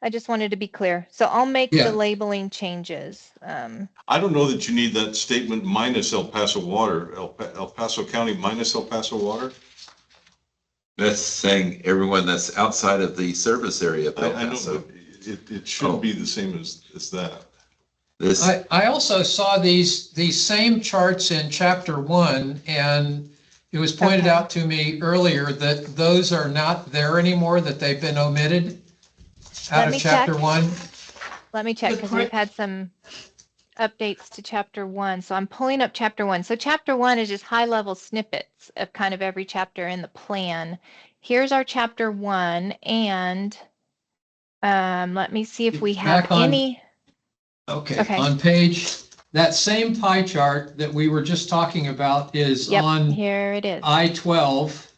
[SPEAKER 7] I just wanted to be clear. So I'll make
[SPEAKER 3] Yeah.
[SPEAKER 7] the labeling changes.
[SPEAKER 4] I don't know that you need that statement minus El Paso Water, El Paso County minus El Paso Water.
[SPEAKER 2] That's saying everyone that's outside of the service area of El
[SPEAKER 4] I know,
[SPEAKER 2] Paso.
[SPEAKER 4] but it should be the same as that.
[SPEAKER 2] This,
[SPEAKER 3] I also saw these same charts in chapter 1, and it was pointed
[SPEAKER 7] Okay.
[SPEAKER 3] out to me earlier that those are not there anymore, that they've been omitted out
[SPEAKER 7] Let
[SPEAKER 3] of
[SPEAKER 7] me
[SPEAKER 3] chapter
[SPEAKER 7] check.
[SPEAKER 3] 1.
[SPEAKER 7] Let me check
[SPEAKER 8] The
[SPEAKER 7] because
[SPEAKER 8] pri-
[SPEAKER 7] we've had some updates to chapter 1. So I'm pulling up chapter 1. So chapter 1 is just high level snippets of kind of every chapter in the plan. Here's our chapter 1, and let me see if we have
[SPEAKER 3] Back on-
[SPEAKER 7] any.
[SPEAKER 3] Okay,
[SPEAKER 7] Okay.
[SPEAKER 3] on page, that same pie chart that we were just talking about is
[SPEAKER 7] Yep,
[SPEAKER 3] on
[SPEAKER 7] here it is.
[SPEAKER 3] I-12.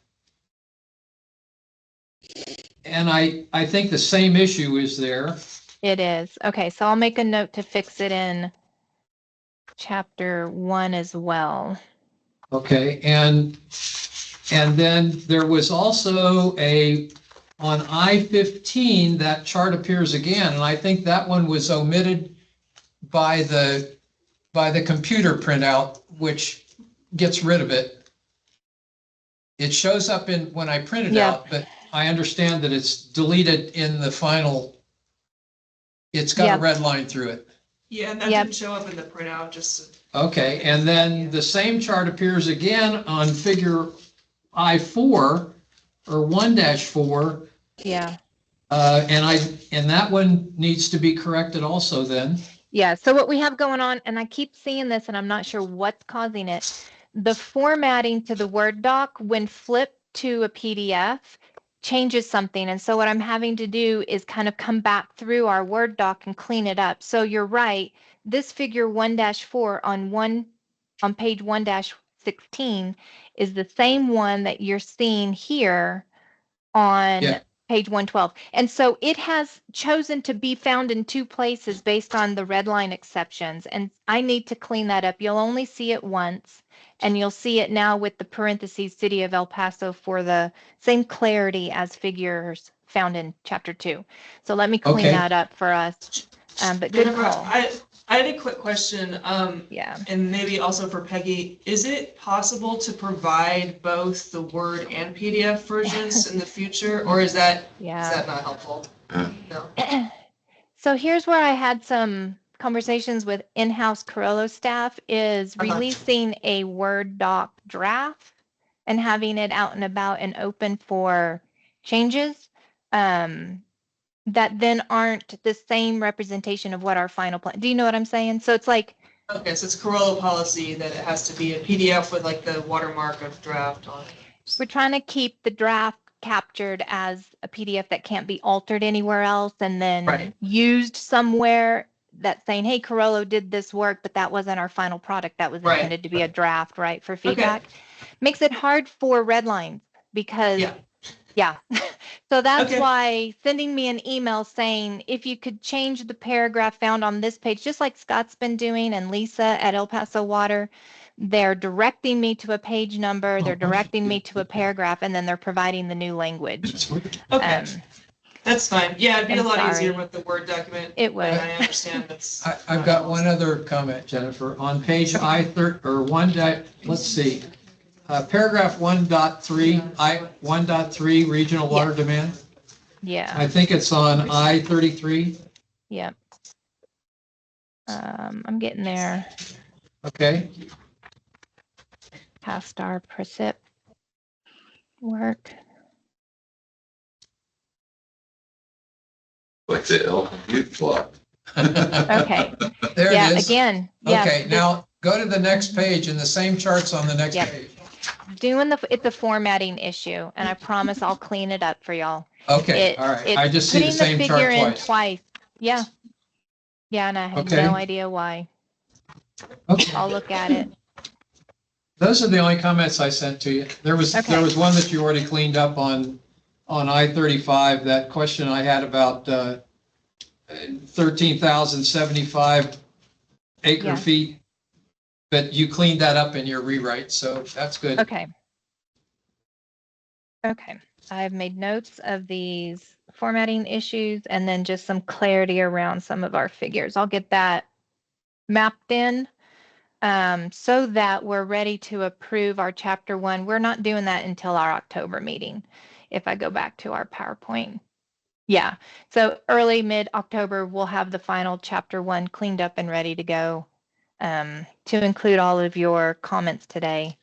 [SPEAKER 3] And I think the same issue is there.
[SPEAKER 7] It is. Okay, so I'll make a note to fix it in chapter 1 as well.
[SPEAKER 3] Okay, and then there was also on I-15, that chart appears again, and I think that one was omitted by the computer printout, which gets rid of it. It shows up when I print it
[SPEAKER 7] Yeah.
[SPEAKER 3] out, but I understand that it's deleted in the final. It's got
[SPEAKER 7] Yeah.
[SPEAKER 3] a red line through it.
[SPEAKER 8] Yeah, and that
[SPEAKER 7] Yep.
[SPEAKER 8] didn't show up in the printout, just.
[SPEAKER 3] Okay, and then the same chart appears again on figure I-4 or 1-4.
[SPEAKER 7] Yeah.
[SPEAKER 3] And that one needs to be corrected also then.
[SPEAKER 7] Yeah, so what we have going on, and I keep seeing this and I'm not sure what's causing it. The formatting to the Word doc when flipped to a PDF changes something. And so what I'm having to do is kind of come back through our Word doc and clean it up. So you're right, this figure 1-4 on page 1-16 is the same one that you're seeing here on
[SPEAKER 3] Yeah.
[SPEAKER 7] page 112. And so it has chosen to be found in 2 places based on the red line exceptions. And I need to clean that up. You'll only see it once, and you'll see it now with the parentheses City of El Paso for the same clarity as figures found in chapter 2. So let me clean
[SPEAKER 3] Okay.
[SPEAKER 7] that up for us. But good
[SPEAKER 8] Jennifer,
[SPEAKER 7] call.
[SPEAKER 8] I had a quick question,
[SPEAKER 7] Yeah.
[SPEAKER 8] and maybe also for Peggy. Is it possible to provide both the Word and PDF versions in the future, or is that
[SPEAKER 7] Yeah.
[SPEAKER 8] not helpful? No.
[SPEAKER 7] So here's where I had some conversations with in-house Corello staff is
[SPEAKER 8] Uh-huh.
[SPEAKER 7] releasing a Word doc draft and having it out and about and open for changes that then aren't the same representation of what our final plan. Do you know what I'm saying? So it's like,
[SPEAKER 8] Okay, so it's Corello policy that it has to be a PDF with like the watermark of draft on it.
[SPEAKER 7] we're trying to keep the draft captured as a PDF that can't be altered anywhere else and then
[SPEAKER 8] Right.
[SPEAKER 7] used somewhere that's saying, hey, Corello did this work, but that wasn't our final product. That was
[SPEAKER 8] Right.
[SPEAKER 7] intended to be a draft, right, for feedback. Makes it hard for red lines because, yeah. So that's
[SPEAKER 8] Okay.
[SPEAKER 7] why sending me an email saying, if you could change the paragraph found on this page, just like Scott's been doing and Lisa at El Paso Water, they're directing me to a page number, they're directing me to a paragraph, and then they're providing the new language.
[SPEAKER 8] Okay, that's fine. Yeah, it'd be a
[SPEAKER 7] I'm
[SPEAKER 8] lot
[SPEAKER 7] sorry.
[SPEAKER 8] easier with the Word document.
[SPEAKER 7] It would.
[SPEAKER 8] but I understand that's.
[SPEAKER 3] I've got one other comment, Jennifer. On page let's see, paragraph 1.3, regional water demand.
[SPEAKER 7] Yeah,
[SPEAKER 3] I think it's on I-33.
[SPEAKER 7] yep. I'm getting there
[SPEAKER 3] Okay,
[SPEAKER 7] past our precip work.
[SPEAKER 2] what's it? Oh, compute block.
[SPEAKER 7] Okay,
[SPEAKER 3] there
[SPEAKER 7] yeah,
[SPEAKER 3] it is.
[SPEAKER 7] again, yeah.
[SPEAKER 3] Okay, now go to the next page and the same charts on the next
[SPEAKER 7] Yep.
[SPEAKER 3] page.
[SPEAKER 7] It's a formatting issue, and I promise I'll clean it up for y'all.
[SPEAKER 3] Okay, all right. I
[SPEAKER 7] It's
[SPEAKER 3] just see the
[SPEAKER 7] putting
[SPEAKER 3] same
[SPEAKER 7] figure
[SPEAKER 3] chart
[SPEAKER 7] in
[SPEAKER 3] twice.
[SPEAKER 7] Yeah. Yeah, and I had
[SPEAKER 3] Okay.
[SPEAKER 7] no idea why.
[SPEAKER 3] Okay.
[SPEAKER 7] I'll look at it.
[SPEAKER 3] Those are the only comments I sent to you. There was
[SPEAKER 7] Okay.
[SPEAKER 3] one that you already cleaned up on I-35, that question I had about 13,075 acre
[SPEAKER 7] Yeah.
[SPEAKER 3] feet. But you cleaned that up in your rewrite, so that's good.
[SPEAKER 7] Okay. Okay. I've made notes of these formatting issues and then just some clarity around some of our figures. I'll get that mapped in so that we're ready to approve our chapter 1. We're not doing that until our October meeting. If I go back to our PowerPoint. Yeah. So early mid-October, we'll have the final chapter 1 cleaned up and ready to go to include all of your comments today.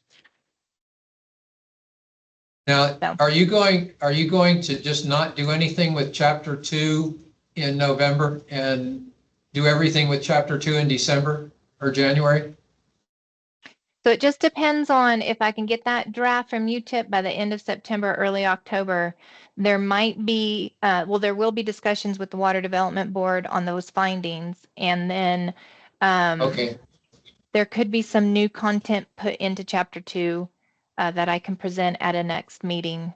[SPEAKER 3] Now,
[SPEAKER 7] So.
[SPEAKER 3] are you going to just not do anything with chapter 2 in November and do everything with chapter 2 in December or January?
[SPEAKER 7] So it just depends on if I can get that draft from UTIP by the end of September, early October. There might be, there will be discussions with the Water Development Board on those findings. And then
[SPEAKER 3] Okay.
[SPEAKER 7] there could be some new content put into chapter 2 that I can present at a next meeting.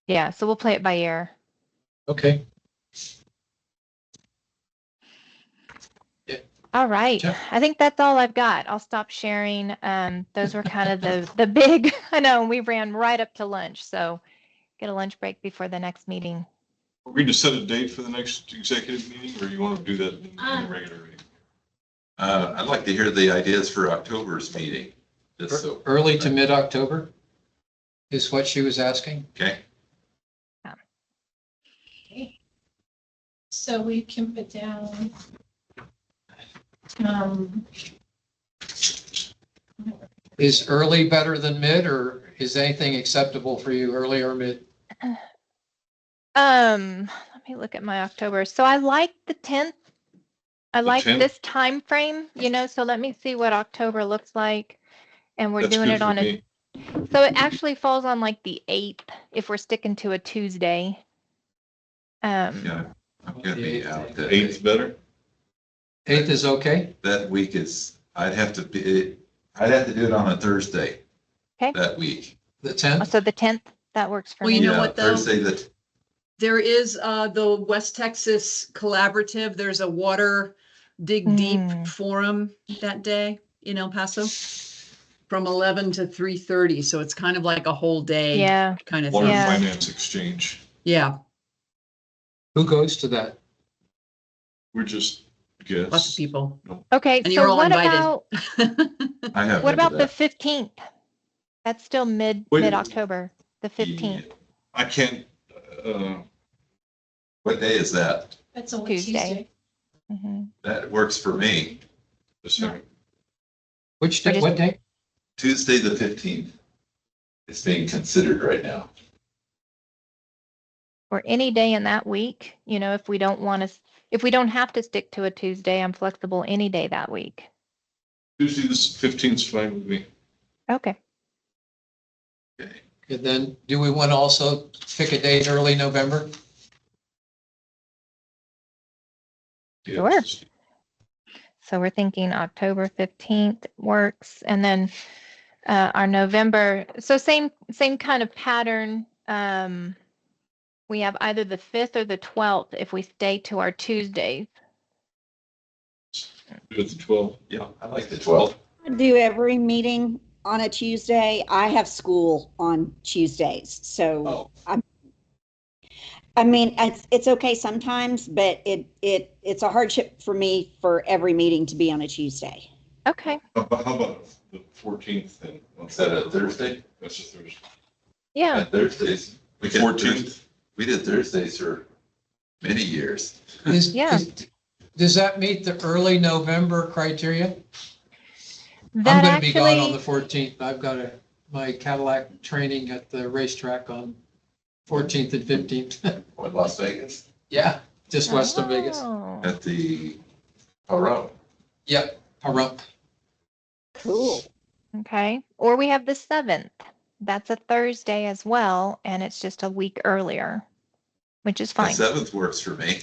[SPEAKER 7] Yeah, so we'll play it by ear.
[SPEAKER 3] Okay.
[SPEAKER 7] All right.
[SPEAKER 3] Sure.
[SPEAKER 7] I think that's all I've got. I'll stop sharing. Those were kind of the big, I know we ran right up to lunch, so get a lunch break before the next meeting.
[SPEAKER 4] Are we to set a date for the next executive meeting, or you want to do that in the regular meeting?
[SPEAKER 2] I'd like to hear the ideas for October's meeting. Just so,
[SPEAKER 3] Early to mid-October is what she was asking.
[SPEAKER 2] okay.
[SPEAKER 1] Okay. So we can put down,
[SPEAKER 3] Is early better than mid, or is anything acceptable for you, early or mid?
[SPEAKER 7] Let me look at my October. So I like the 10th. I like
[SPEAKER 4] 10th?
[SPEAKER 7] this time frame, so let me see what October looks like. And we're
[SPEAKER 4] That's
[SPEAKER 7] doing
[SPEAKER 4] good
[SPEAKER 7] it
[SPEAKER 4] for
[SPEAKER 7] on
[SPEAKER 4] me.
[SPEAKER 7] so it actually falls on like the 8th if we're sticking to a Tuesday.
[SPEAKER 2] Yeah, I'm gonna be out that
[SPEAKER 4] 8th better?
[SPEAKER 3] 8th is okay?
[SPEAKER 2] that week is, I'd have to do it on a Thursday.
[SPEAKER 7] Okay.
[SPEAKER 2] That week.
[SPEAKER 3] The 10th?
[SPEAKER 7] So the 10th, that works for
[SPEAKER 5] Well,
[SPEAKER 7] me.
[SPEAKER 5] you know
[SPEAKER 2] Yeah,
[SPEAKER 5] what, though?
[SPEAKER 2] Thursday that,
[SPEAKER 5] There is the West Texas Collaborative. There's a water dig deep forum that day in El Paso from 11 to 3:30. So it's kind of like a whole day
[SPEAKER 7] Yeah.
[SPEAKER 5] kind of
[SPEAKER 4] Water
[SPEAKER 5] thing.
[SPEAKER 7] Yeah.
[SPEAKER 4] Finance Exchange.
[SPEAKER 5] Yeah,
[SPEAKER 3] Who goes to that?
[SPEAKER 4] We're just guests.
[SPEAKER 5] lots of people.
[SPEAKER 7] Okay.
[SPEAKER 5] And you're
[SPEAKER 7] So
[SPEAKER 5] all
[SPEAKER 7] what
[SPEAKER 5] invited.
[SPEAKER 7] about
[SPEAKER 2] I have.
[SPEAKER 7] what about the 15th? That's still
[SPEAKER 4] Wait.
[SPEAKER 7] mid-October, the 15th.
[SPEAKER 4] I can't,
[SPEAKER 2] What day is that?
[SPEAKER 1] that's a
[SPEAKER 7] Tuesday.
[SPEAKER 1] Tuesday.
[SPEAKER 7] Mhm.
[SPEAKER 2] That works for me.
[SPEAKER 4] the second.
[SPEAKER 3] Which day,
[SPEAKER 7] just-
[SPEAKER 3] what day?
[SPEAKER 2] Tuesday, the 15th is being considered right now.
[SPEAKER 7] Or any day in that week, if we don't have to stick to a Tuesday, I'm flexible any day that week.
[SPEAKER 4] Tuesday, the 15th is fine with me.
[SPEAKER 7] Okay.
[SPEAKER 2] Okay.
[SPEAKER 3] And then do we want to also pick a date early November?
[SPEAKER 7] Sure. So we're thinking October 15th works. And then our November, so same kind of pattern. We have either the 5th or the 12th if we stay to our Tuesdays.
[SPEAKER 4] Do it the 12th.
[SPEAKER 2] Yeah, I like the 12th.
[SPEAKER 6] I do every meeting on a Tuesday. I have school on Tuesdays, so I mean, it's okay sometimes, but it's a hardship for me for every meeting to be on a Tuesday.
[SPEAKER 7] Okay.
[SPEAKER 4] How about the 14th then?
[SPEAKER 2] Is that a Thursday?
[SPEAKER 4] That's a Thursday.
[SPEAKER 7] Yeah.
[SPEAKER 2] Thursdays. We did
[SPEAKER 4] 14th.
[SPEAKER 2] We did Thursdays for many years.
[SPEAKER 7] Yeah.
[SPEAKER 3] Does that meet the early November criteria?
[SPEAKER 7] That
[SPEAKER 3] I'm going to be gone on the
[SPEAKER 7] actually,
[SPEAKER 3] 14th. I've got my Cadillac training at the racetrack on 14th and 15th.
[SPEAKER 2] What, Las Vegas?
[SPEAKER 3] Yeah, just west of Vegas.
[SPEAKER 7] Oh.
[SPEAKER 2] At the Pahrump.
[SPEAKER 3] Yep, Pahrump.
[SPEAKER 6] Cool.
[SPEAKER 7] Okay. Or we have the 7th. That's a Thursday as well, and it's just a week earlier, which is
[SPEAKER 2] The
[SPEAKER 7] fine.
[SPEAKER 2] 7th works for me.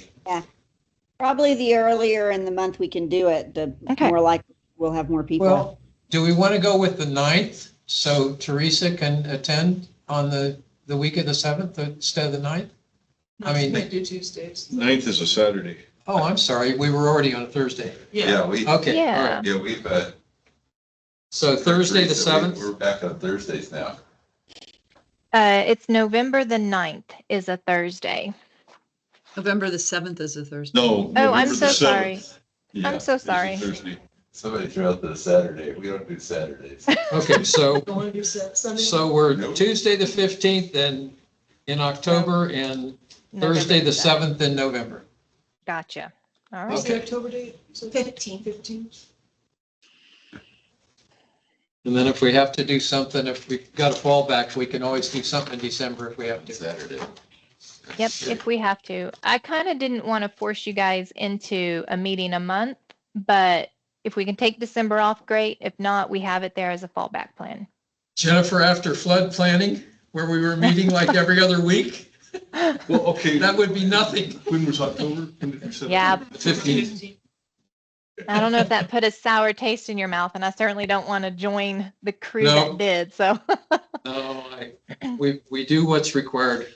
[SPEAKER 6] Probably the earlier in the month we can do it, the
[SPEAKER 7] Okay.
[SPEAKER 6] more likely we'll have more people.
[SPEAKER 3] Well, do we want to go with the 9th so Teresa can attend on the week of the 7th instead of the 9th? I mean-
[SPEAKER 8] They do Tuesdays.
[SPEAKER 4] 9th is a Saturday.
[SPEAKER 3] Oh, I'm sorry, we were already on a Thursday.
[SPEAKER 8] Yeah.
[SPEAKER 2] We,
[SPEAKER 3] Okay, all
[SPEAKER 7] Yeah.
[SPEAKER 3] right.
[SPEAKER 2] yeah, we've,
[SPEAKER 3] So Thursday, the 7th?
[SPEAKER 2] We're back on Thursdays now.
[SPEAKER 7] It's November the 9th is a Thursday.
[SPEAKER 5] November the 7th is a Thursday.
[SPEAKER 4] No.
[SPEAKER 7] Oh,
[SPEAKER 4] November
[SPEAKER 7] I'm
[SPEAKER 4] the
[SPEAKER 7] so sorry.
[SPEAKER 4] 7th. Yeah,
[SPEAKER 7] I'm so
[SPEAKER 4] is a
[SPEAKER 7] sorry.
[SPEAKER 4] Thursday.
[SPEAKER 2] Somebody threw out the Saturday. We don't do Saturdays.
[SPEAKER 3] Okay, so,
[SPEAKER 8] Don't want to do Sunday.
[SPEAKER 3] so we're
[SPEAKER 2] Nope.
[SPEAKER 3] Tuesday, the 15th in October and Thursday, the 7th in November.
[SPEAKER 7] Gotcha. All
[SPEAKER 8] What's
[SPEAKER 7] right.
[SPEAKER 8] the
[SPEAKER 3] Okay.
[SPEAKER 8] October date? 15.
[SPEAKER 3] And then if we have to do something, if we've got a fallback, we can always do something in December if we have to.
[SPEAKER 2] Saturday.
[SPEAKER 7] Yep, if we have to. I kind of didn't want to force you guys into a meeting a month, but if we can take December off, great. If not, we have it there as a fallback plan.
[SPEAKER 3] Jennifer, after flood planning, where we were meeting like every other week,
[SPEAKER 4] Well, okay,
[SPEAKER 3] that would be nothing.
[SPEAKER 4] when was October? When did you say that?
[SPEAKER 7] Yeah.
[SPEAKER 3] 15th.
[SPEAKER 7] I don't know if that put a sour taste in your mouth, and I certainly don't want to join the crew
[SPEAKER 3] No.
[SPEAKER 7] that did, so.
[SPEAKER 3] No, we do what's required.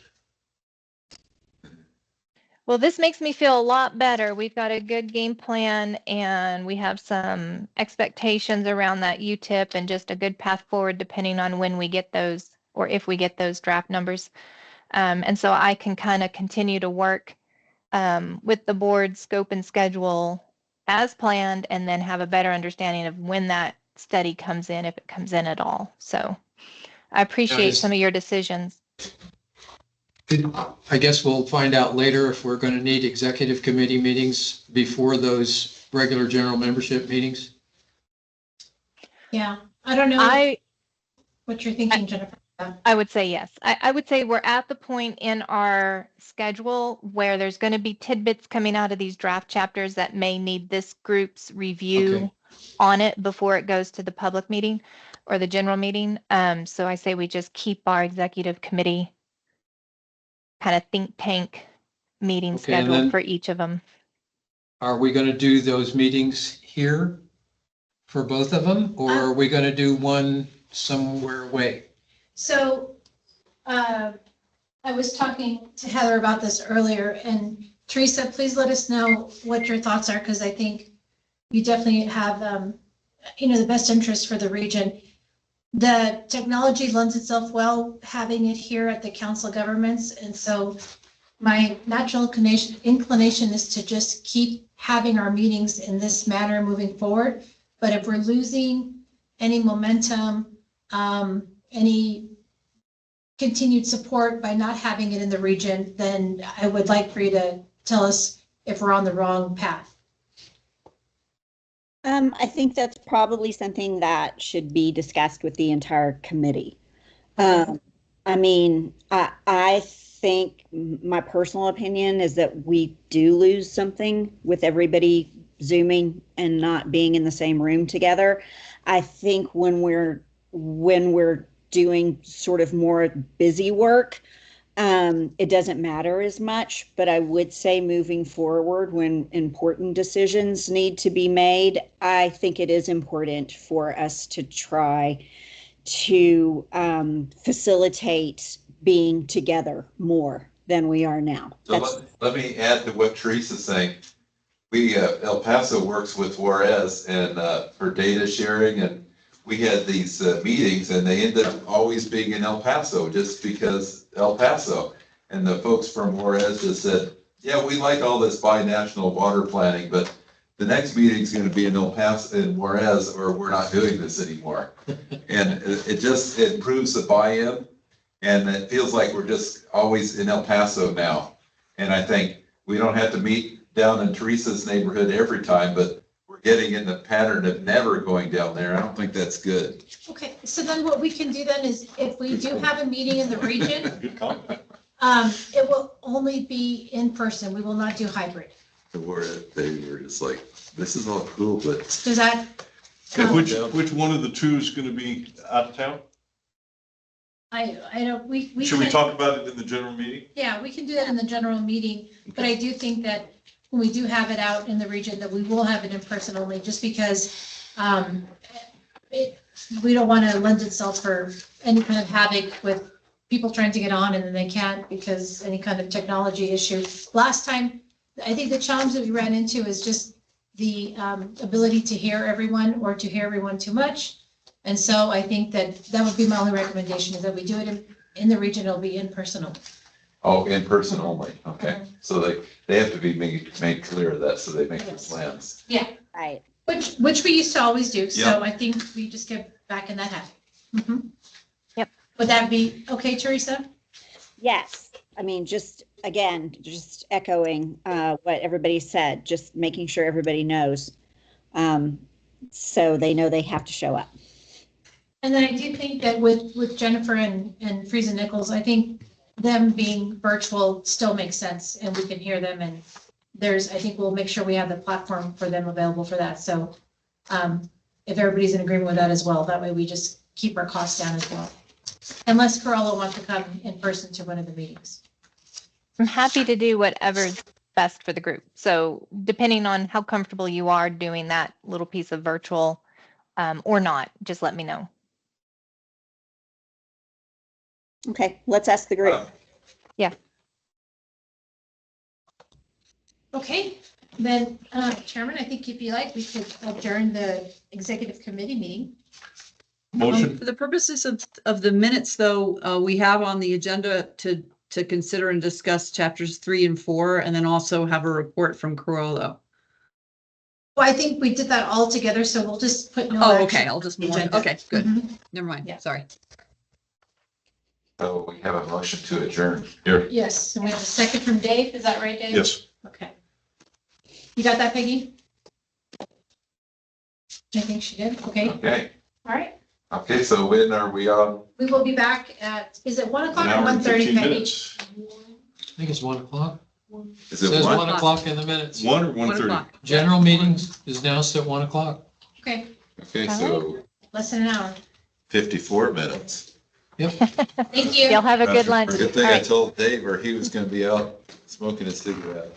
[SPEAKER 7] Well, this makes me feel a lot better. We've got a good game plan and we have some expectations around that UTIP and just a good path forward depending on when we get those or if we get those draft numbers. And so I can kind of continue to work with the board scope and schedule as planned and then have a better understanding of when that study comes in, if it comes in at all. So I appreciate some of your decisions.
[SPEAKER 3] I guess we'll find out later if we're going to need executive committee meetings before those regular general membership meetings.
[SPEAKER 1] Yeah, I don't know what you're thinking, Jennifer.
[SPEAKER 7] I would say yes. I would say we're at the point in our schedule where there's going to be tidbits coming out of these draft chapters that may need this group's review
[SPEAKER 3] Okay.
[SPEAKER 7] on it before it goes to the public meeting or the general meeting. So I say we just keep our executive committee kind of think tank meeting
[SPEAKER 3] Okay, and
[SPEAKER 7] scheduled
[SPEAKER 3] then-
[SPEAKER 7] for each of them.
[SPEAKER 3] Are we going to do those meetings here for both of them, or are we going to do one somewhere away?
[SPEAKER 1] So I was talking to Heather about this earlier, and Teresa, please let us know what your thoughts are, because I think you definitely have, the best interest for the region. The technology lends itself well having it here at the Council of Governments, and so my natural inclination is to just keep having our meetings in this manner moving forward. But if we're losing any momentum, any continued support by not having it in the region, then I would like for you to tell us if we're on the wrong path.
[SPEAKER 6] I think that's probably something that should be discussed with the entire committee. I mean, I think my personal opinion is that we do lose something with everybody Zooming and not being in the same room together. I think when we're doing sort of more busy work, it doesn't matter as much, but I would say moving forward when important decisions need to be made, I think it is important for us to try to facilitate being together more than we are now.
[SPEAKER 2] So let me add to what Teresa's saying. We, El Paso works with Juarez and for data sharing, and we had these meetings and they ended up always being in El Paso just because El Paso. And the folks from Juarez just said, yeah, we like all this binational water planning, but the next meeting is going to be in El Paso, in Juarez, or we're not doing this anymore. And it just improves the buy-in. And it feels like we're just always in El Paso now. And I think we don't have to meet down in Teresa's neighborhood every time, but we're getting in the pattern of never going down there. I don't think that's good.
[SPEAKER 1] Okay, so then what we can do then is if we do have a meeting in the region,
[SPEAKER 4] Good comment.
[SPEAKER 1] it will only be in person. We will not do hybrid.
[SPEAKER 2] They were just like, this is all cool, but
[SPEAKER 1] Does that?
[SPEAKER 4] And which one of the two is going to be out of town?
[SPEAKER 1] I don't, we.
[SPEAKER 4] Should we
[SPEAKER 1] can-
[SPEAKER 4] talk about it in the general meeting?
[SPEAKER 1] Yeah, we can do that in the general meeting, but I do think that when we do have it out in the region, that we will have it in person only, just because we don't want to lend itself for any kind of havoc with people trying to get on and then they can't because any kind of technology issue. Last time, I think the challenge that we ran into is just the ability to hear everyone or to hear everyone too much. And so I think that would be my only recommendation, is that we do it in the region, it'll be in personal.
[SPEAKER 2] Oh, in person only, okay. So they have to be made clear of that, so they make the plans.
[SPEAKER 1] Yeah,
[SPEAKER 6] Right.
[SPEAKER 1] which we used to always do, so
[SPEAKER 2] Yeah.
[SPEAKER 1] I think we just get back in that habit. Mhm.
[SPEAKER 7] Yep.
[SPEAKER 1] Would that be okay, Teresa?
[SPEAKER 6] Yes. I mean, just again, just echoing what everybody said, just making sure everybody knows. So they know they have to show up.
[SPEAKER 1] And then I do think that with Jennifer and Friesen Nichols, I think them being virtual still makes sense and we can hear them, and I think we'll make sure we have the platform for them available for that. So if everybody's in agreement with that as well, that way we just keep our costs down as well. Unless Corolla wants to come in person to one of the meetings.
[SPEAKER 7] I'm happy to do whatever's best for the group. So depending on how comfortable you are doing that little piece of virtual or not, just let me know.
[SPEAKER 6] Okay, let's ask the group.
[SPEAKER 1] Okay, then Chairman, I think if you like, we could adjourn the executive committee meeting.
[SPEAKER 4] Motion,
[SPEAKER 5] For the purposes of the minutes, though, we have on the agenda to consider and discuss chapters 3 and 4, and then also have a report from Corolla.
[SPEAKER 1] Well, I think we did that all together, so we'll just put no
[SPEAKER 5] Oh,
[SPEAKER 1] action
[SPEAKER 5] okay, I'll just,
[SPEAKER 1] on the agenda.
[SPEAKER 5] okay, good.
[SPEAKER 1] Mhm.
[SPEAKER 5] Never mind,
[SPEAKER 1] Yeah.
[SPEAKER 5] sorry.
[SPEAKER 2] So we have a motion to adjourn.
[SPEAKER 4] here,
[SPEAKER 1] Yes, and we have a second from Dave. Is that right, Dave?
[SPEAKER 4] yes.
[SPEAKER 1] Okay. You got that, Peggy? I think she did. Okay,
[SPEAKER 2] Okay,
[SPEAKER 1] all right.
[SPEAKER 2] okay, so when are we on?
[SPEAKER 1] We will be back at, is it 1 o'clock
[SPEAKER 4] An
[SPEAKER 1] or
[SPEAKER 4] hour and
[SPEAKER 1] 1:30,
[SPEAKER 4] 15
[SPEAKER 1] Peggy?
[SPEAKER 4] minutes.
[SPEAKER 3] I think it's 1 o'clock.
[SPEAKER 2] Is
[SPEAKER 3] It
[SPEAKER 2] it
[SPEAKER 3] says 1
[SPEAKER 2] one?
[SPEAKER 3] o'clock in the minutes.
[SPEAKER 4] 1 or
[SPEAKER 5] 1
[SPEAKER 4] 1:30?
[SPEAKER 5] o'clock.
[SPEAKER 3] General meetings is announced at 1 o'clock.
[SPEAKER 1] Okay,
[SPEAKER 2] Okay, so
[SPEAKER 1] less than an hour.
[SPEAKER 2] 54 minutes.
[SPEAKER 1] Thank you.
[SPEAKER 7] Y'all have a good lunch.
[SPEAKER 2] Good
[SPEAKER 7] All
[SPEAKER 2] thing I
[SPEAKER 7] right.
[SPEAKER 2] told Dave or he was gonna be out smoking a cigarette.